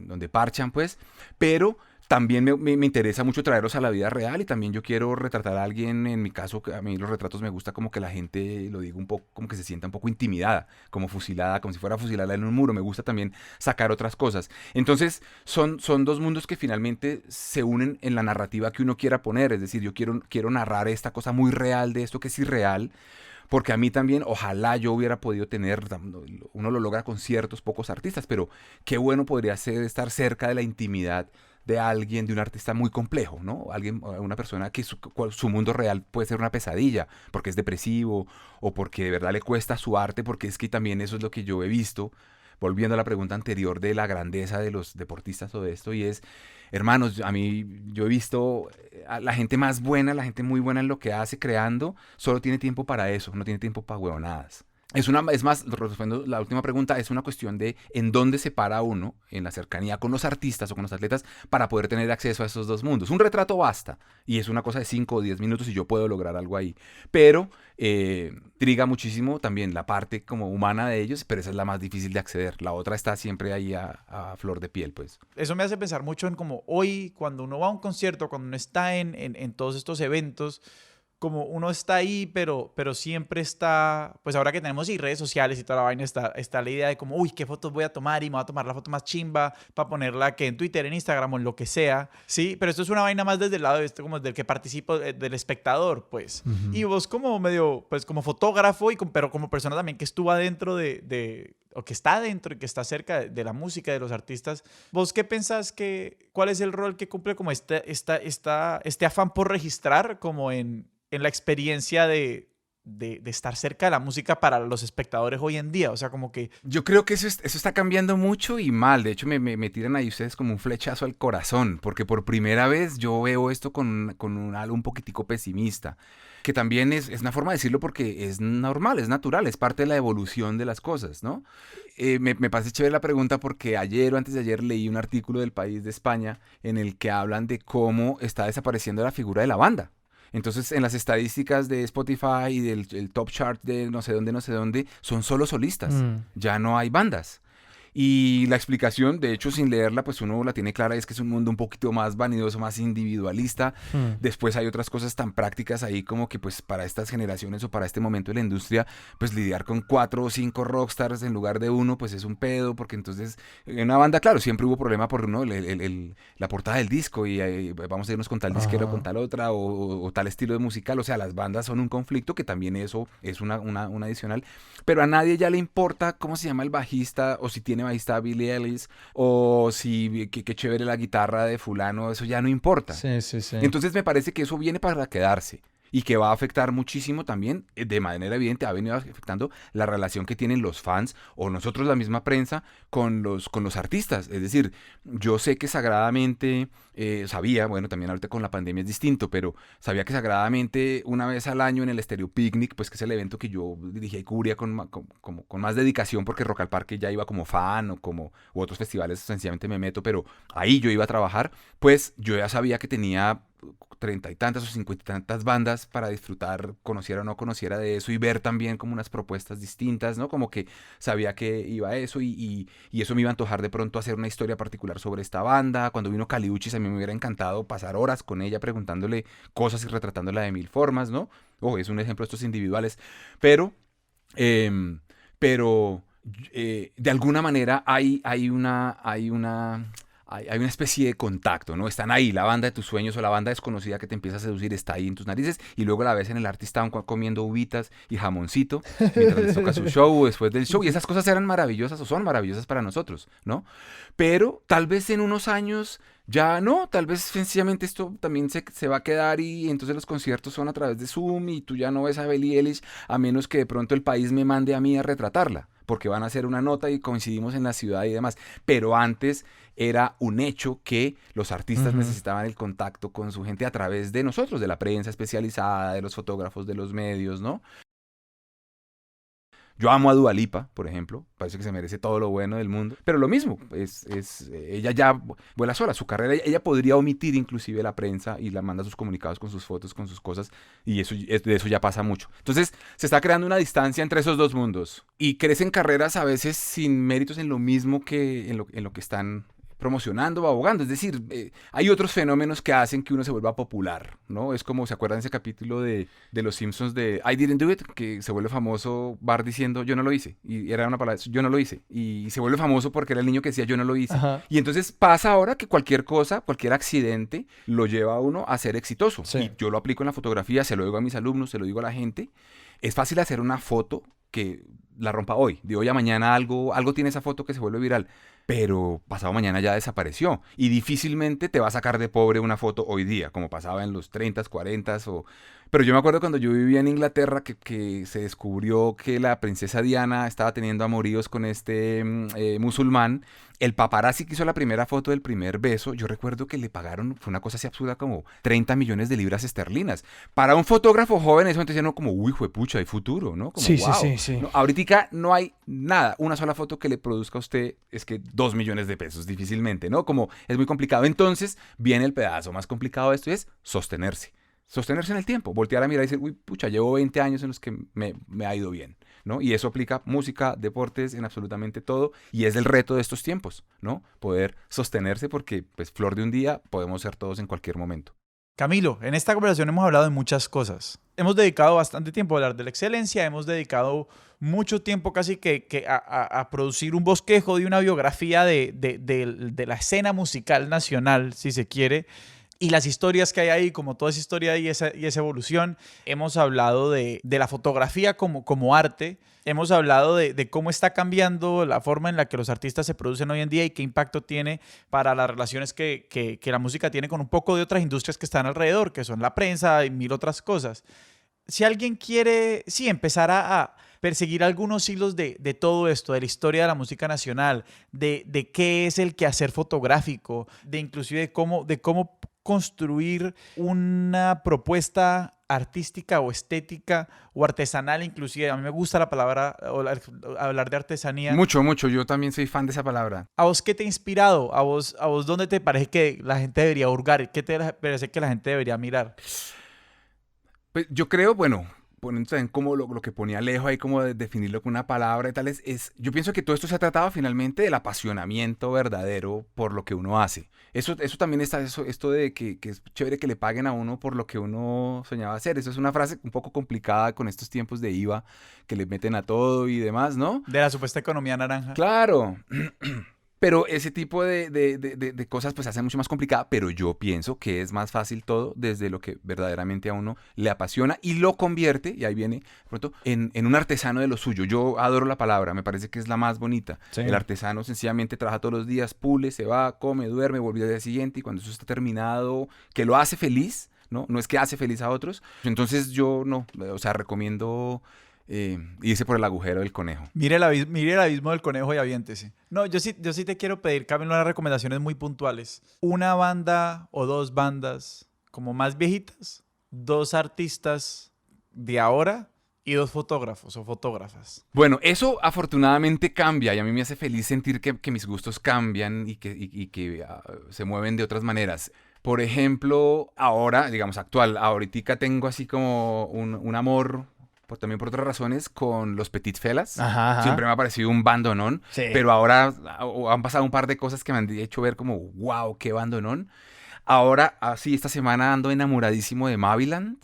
donde parchan, pues. Pero también me interesa mucho traerlos a la vida real, y también yo quiero retratar a alguien. En mi caso, a mí los retratos me gusta como que la gente, lo digo un poco, como que se sienta un poco intimidada, como fusilada, como si fuera fusilada en un muro. Me gusta también sacar otras cosas. Entonces, son dos mundos que finalmente se unen en la narrativa que uno quiera poner. Es decir, yo quiero narrar esta cosa muy real de esto que es irreal, porque a mí también, ojalá yo hubiera podido tener, uno lo logra con ciertos pocos artistas, pero qué bueno podría ser estar cerca de la intimidad de alguien, de un artista muy complejo, ¿no? Una persona que su mundo real puede ser una pesadilla, porque es depresivo, o porque de verdad le cuesta su arte, porque es que también eso es lo que yo he visto, volviendo a la pregunta anterior de la grandeza de los deportistas o de esto, y es, hermanos, yo he visto a la gente más buena, la gente muy buena en lo que hace, creando, solo tiene tiempo para eso, no tiene tiempo para huevonadas. Es más, respondiendo la última pregunta, es una cuestión de en dónde se para uno, en la cercanía con los artistas o con los atletas, para poder tener acceso a esos dos mundos. Un retrato basta, y es una cosa de 5 o 10 minutos y yo puedo lograr algo ahí. Pero intriga muchísimo también la parte como humana de ellos, pero esa es la más difícil de acceder. La otra está siempre ahí a flor de piel, pues.
Eso me hace pensar mucho en como hoy, cuando uno va a un concierto, cuando uno está en todos estos eventos, como uno está ahí, pero siempre está, pues ahora que tenemos y redes sociales y toda la vaina, está la idea de como, uy, ¿qué fotos voy a tomar? Y me voy a tomar la foto más chimba para ponerla que en Twitter, en Instagram o en lo que sea, ¿sí? Pero esto es una vaina más desde el lado de esto, como del que participo, del espectador, pues. Y vos como medio, pues como fotógrafo, pero como persona también que estuvo adentro o que está adentro y que está cerca de la música, de los artistas, ¿vos qué pensás cuál es el rol que cumple como este afán por registrar como en la experiencia de estar cerca de la música para los espectadores hoy en día? O sea, como que...
Yo creo que eso está cambiando mucho y mal. De hecho, me tiran ahí ustedes como un flechazo al corazón, porque por primera vez yo veo esto con algo un poquitico pesimista, que también es una forma de decirlo porque es normal, es natural, es parte de la evolución de las cosas, ¿no? Me parece chévere la pregunta porque ayer o antes de ayer leí un artículo del País de España en el que hablan de cómo está desapareciendo la figura de la banda. Entonces, en las estadísticas de Spotify y del top chart de no sé dónde, son solo solistas. Ya no hay bandas. Y la explicación, de hecho, sin leerla, pues uno la tiene clara, es que es un mundo un poquito más vanidoso, más individualista. Después hay otras cosas tan prácticas ahí como que pues para estas generaciones o para este momento de la industria, pues lidiar con 4 o 5 rockstars en lugar de uno, pues es un pedo, porque entonces en una banda, claro, siempre hubo problema por ¿no? La portada del disco y vamos a irnos con tal disquero, con tal otra o tal estilo de musical. O sea, las bandas son un conflicto que también eso es una adicional. Pero a nadie ya le importa cómo se llama el bajista o si tiene bajista Billie Ellis o si qué chévere la guitarra de fulano, eso ya no importa.
Sí.
Entonces me parece que eso viene para quedarse y que va a afectar muchísimo también, de manera evidente, ha venido afectando la relación que tienen los fans o nosotros, la misma prensa, con los artistas. Es decir, yo sé que sagradamente, sabía, bueno, también ahorita con la pandemia es distinto, pero sabía que sagradamente una vez al año en el Estéreo Picnic, pues que es el evento que yo dirigía y cubría con más dedicación, porque Rock al Parque ya iba como fan u otros festivales sencillamente me meto, pero ahí yo iba a trabajar, pues yo ya sabía que tenía 30 y tantas o 50 y tantas bandas para disfrutar, conociera o no conociera de eso, y ver también como unas propuestas distintas, ¿no? Como que sabía que iba a eso y eso me iba a antojar de pronto hacer una historia particular sobre esta banda. Cuando vino Kali Uchis, a mí me hubiera encantado pasar horas con ella preguntándole cosas y retratándola de mil formas, ¿no? Es un ejemplo de estos individuales, pero de alguna manera hay una especie de contacto, ¿no? Están ahí, la banda de tus sueños o la banda desconocida que te empieza a seducir está ahí en tus narices, y luego la ves en el Artist Town comiendo uvitas y jamoncito mientras les toca su show o después del show, y esas cosas eran maravillosas o son maravillosas para nosotros, ¿no? Pero tal vez en unos años ya no, tal vez sencillamente esto también se va a quedar, y entonces los conciertos son a través de Zoom y tú ya no ves a Billie Eilish a menos que de pronto el país me mande a mí a retratarla, porque van a hacer una nota y coincidimos en la ciudad y demás. Pero antes era un hecho que los artistas necesitaban el contacto con su gente a través de nosotros, de la prensa especializada, de los fotógrafos, de los medios, ¿no? Yo amo a Dua Lipa, por ejemplo, parece que se merece todo lo bueno del mundo, pero lo mismo, ella ya vuela sola, su carrera, ella podría omitir inclusive la prensa y la manda sus comunicados con sus fotos, con sus cosas, y de eso ya pasa mucho. Entonces, se está creando una distancia entre esos dos mundos, y crecen carreras a veces sin méritos en lo mismo que en lo que están promocionando o abogando. Es decir, hay otros fenómenos que hacen que uno se vuelva popular, ¿no? Es como, ¿se acuerdan ese capítulo de Los Simpsons de I didn't do it? Que se vuelve famoso Bart diciendo, yo no lo hice. Y era una palabra, yo no lo hice. Y se vuelve famoso porque era el niño que decía, yo no lo hice.
Ajá.
Y entonces pasa ahora que cualquier cosa, cualquier accidente, lo lleva a uno a ser exitoso.
Sí.
Y yo lo aplico en la fotografía, se lo digo a mis alumnos, se lo digo a la gente. Es fácil hacer una foto que la rompa hoy. De hoy a mañana algo tiene esa foto que se vuelve viral. Pero pasado mañana ya desapareció. Y difícilmente te va a sacar de pobre una foto hoy día, como pasaba en los 30, 40 o... Pero yo me acuerdo cuando yo vivía en Inglaterra que se descubrió que la princesa Diana estaba teniendo amoríos con este musulmán. El paparazzi que hizo la primera foto del primer beso, yo recuerdo que le pagaron, fue una cosa así absurda, como 30 millones de libras esterlinas. Para un fotógrafo joven eso entonces no como, uy, juepucha, hay futuro, ¿no? Como,
Sí,
wow.
sí.
No, ahorita no hay nada, una sola foto que le produzca a usted es que 2 millones de pesos, difícilmente, ¿no? Como es muy complicado. Entonces viene el pedazo más complicado de esto y es sostenerse. Sostenerse en el tiempo, voltear a mirar y decir, uy, pucha, llevo 20 años en los que me ha ido bien, ¿no? Y eso aplica música, deportes, en absolutamente todo, y es el reto de estos tiempos, ¿no? Poder sostenerse porque, pues, flor de un día, podemos ser todos en cualquier momento.
Camilo, en esta conversación hemos hablado de muchas cosas. Hemos dedicado bastante tiempo a hablar de la excelencia, hemos dedicado mucho tiempo casi que a producir un bosquejo de una biografía de la escena musical nacional, si se quiere, y las historias que hay ahí, como toda esa historia y esa evolución. Hemos hablado de la fotografía como arte. Hemos hablado de cómo está cambiando la forma en la que los artistas se producen hoy en día y qué impacto tiene para las relaciones que la música tiene con un poco de otras industrias que están alrededor, que son la prensa y mil otras cosas. Si alguien quiere, empezar a perseguir algunos hilos de todo esto, de la historia de la música nacional, de qué es el quehacer fotográfico, de inclusive de cómo construir una propuesta artística o estética o artesanal inclusive. A mí me gusta la palabra, hablar de artesanía.
Mucho, yo también soy fan de esa palabra.
¿A vos qué te ha inspirado? ¿A vos dónde te parece que la gente debería hurgar? ¿Qué te parece que la gente debería mirar?
Pues yo creo, bueno, poniendo también como lo que ponía Alejo ahí, como de definirlo con una palabra y tal, yo pienso que todo esto se ha tratado finalmente del apasionamiento verdadero por lo que uno hace. Eso también está, esto de que es chévere que le paguen a uno por lo que uno soñaba hacer. Eso es una frase un poco complicada con estos tiempos de IVA que le meten a todo y demás, ¿no?
De la supuesta economía naranja.
Claro. Pero ese tipo de cosas pues hace mucho más complicada, pero yo pienso que es más fácil todo desde lo que verdaderamente a uno le apasiona y lo convierte, y ahí viene pronto, en un artesano de lo suyo. Yo adoro la palabra, me parece que es la más bonita.
Sí.
El artesano sencillamente trabaja todos los días, pule, se va, come, duerme, vuelve al día siguiente y cuando eso está terminado, que lo hace feliz, ¿no? No es que hace feliz a otros. Entonces yo no, o sea, recomiendo... irse por el agujero del conejo.
Mire el abismo del conejo y aviéntese. No, yo sí te quiero pedir, Camilo, unas recomendaciones muy puntuales. Una banda o 2 bandas como más viejitas, 2 artistas de ahora y 2 fotógrafos o fotógrafas.
Bueno, eso afortunadamente cambia y a mí me hace feliz sentir que mis gustos cambian y que se mueven de otras maneras. Por ejemplo, ahora, digamos ahorita tengo así como un amor... también por otras razones, con los Petit Felas.
Ajá.
Siempre me ha parecido un bandonón.
Sí.
Pero ahora han pasado un par de cosas que me han hecho ver como, wow, qué bandonón. Ahora, así, esta semana ando enamoradísimo de Maviland.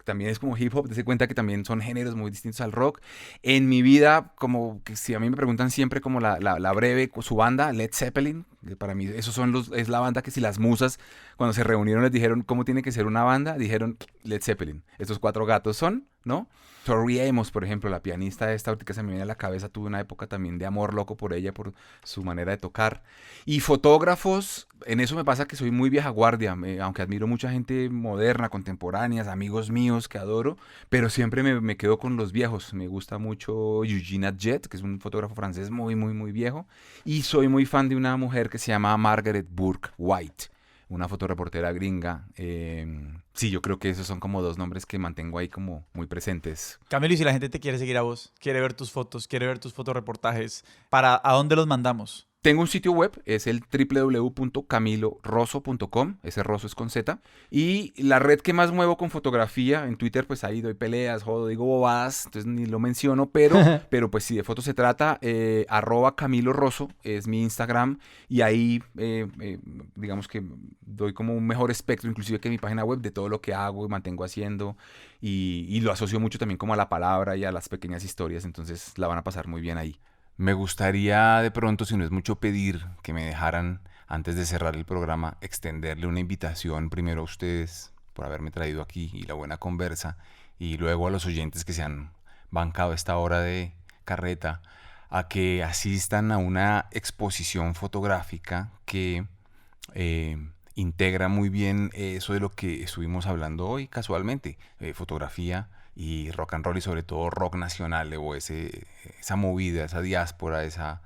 También es como hip hop, te das cuenta que también son géneros muy distintos al rock. En mi vida, como que si a mí me preguntan siempre como la breve, su banda, Led Zeppelin, que para mí es la banda que si las musas cuando se reunieron les dijeron cómo tiene que ser una banda, dijeron Led Zeppelin. Estos 4 gatos son, ¿no? Tori Amos, por ejemplo, la pianista esta, ahorita se me viene a la cabeza, tuve una época también de amor loco por ella, por su manera de tocar. Y fotógrafos, en eso me pasa que soy muy vieja guardia, aunque admiro mucha gente moderna, contemporánea, amigos míos que adoro, pero siempre me quedo con los viejos. Me gusta mucho Eugene Adjet, que es un fotógrafo francés muy, muy, muy viejo. Y soy muy fan de una mujer que se llama Margaret Bourke White. una fotoreportera gringa. Sí, yo creo que esos son como dos nombres que mantengo ahí como muy presentes.
Camilo, y si la gente te quiere seguir a vos, quiere ver tus fotos, quiere ver tus fotoreportajes, ¿a dónde los mandamos?
Tengo un sitio web, es el www.camiloroso.com, ese Rosso es con Z, y la red que más muevo con fotografía, en Twitter pues ahí doy peleas, jodo, digo bobadas, entonces ni lo menciono, pero pues si de fotos se trata, @CamiloRosso es mi Instagram, y ahí digamos que doy como un mejor espectro, inclusive que mi página web, de todo lo que hago y mantengo haciendo, y lo asocio mucho también como a la palabra y a las pequeñas historias, entonces la van a pasar muy bien ahí. Me gustaría de pronto, si no es mucho pedir, que me dejaran, antes de cerrar el programa, extenderle una invitación primero a ustedes por haberme traído aquí y la buena conversa, y luego a los oyentes que se han bancado esta hora de carreta, a que asistan a una exposición fotográfica que integra muy bien eso de lo que estuvimos hablando hoy casualmente, fotografía y rock and roll, y sobre todo rock nacional, o esa movida, esa diáspora, esa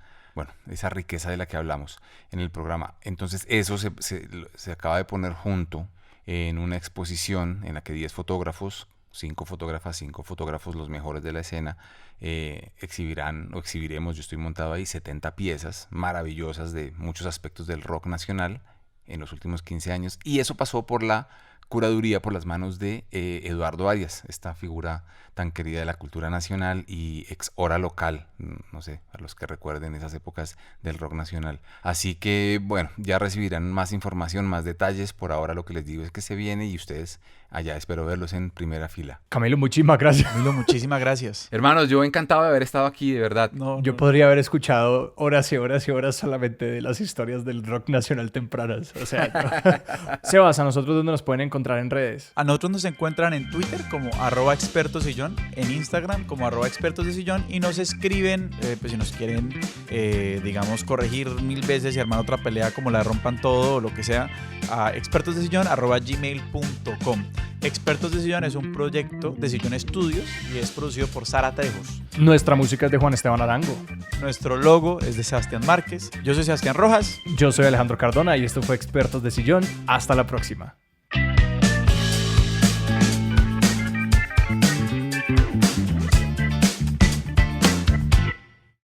riqueza de la que hablamos en el programa. Entonces eso se acaba de poner junto en una exposición en la que 10 fotógrafos, 5 fotógrafas, 5 fotógrafos, los mejores de la escena, exhibiremos, yo estoy montado ahí, 70 piezas maravillosas de muchos aspectos del rock nacional en los últimos 15 años, y eso pasó por la curaduría, por las manos de Eduardo Arias, esta figura tan querida de la cultura nacional y ex hora local, no sé, a los que recuerden esas épocas del rock nacional. Así que, bueno, ya recibirán más información, más detalles. Por ahora lo que les digo es que se viene, y ustedes allá espero verlos en primera fila.
Camilo, muchísimas gracias.
Camilo, muchísimas gracias.
Hermanos, yo encantado de haber estado aquí, de verdad.
Yo podría haber escuchado horas y horas y horas solamente de las historias del rock nacional tempranas. O sea, Sebas, ¿a nosotros dónde nos pueden encontrar en redes?
A nosotros nos encuentran en Twitter como @expertosdesillón, en Instagram como @expertosdesillón, y nos escriben, pues si nos quieren, digamos, corregir 1000 veces y armar otra pelea como la rompan todo o lo que sea, a expertosdesillón@gmail.com. Expertos de Sillón es un proyecto de Sillón Estudios y es producido por Sara Trejos.
Nuestra música es de Juan Esteban Arango.
Nuestro logo es de Sebastián Márquez. Yo soy Sebastián Rojas.
Yo soy Alejandro Cardona y esto fue Expertos de Sillón. Hasta la próxima.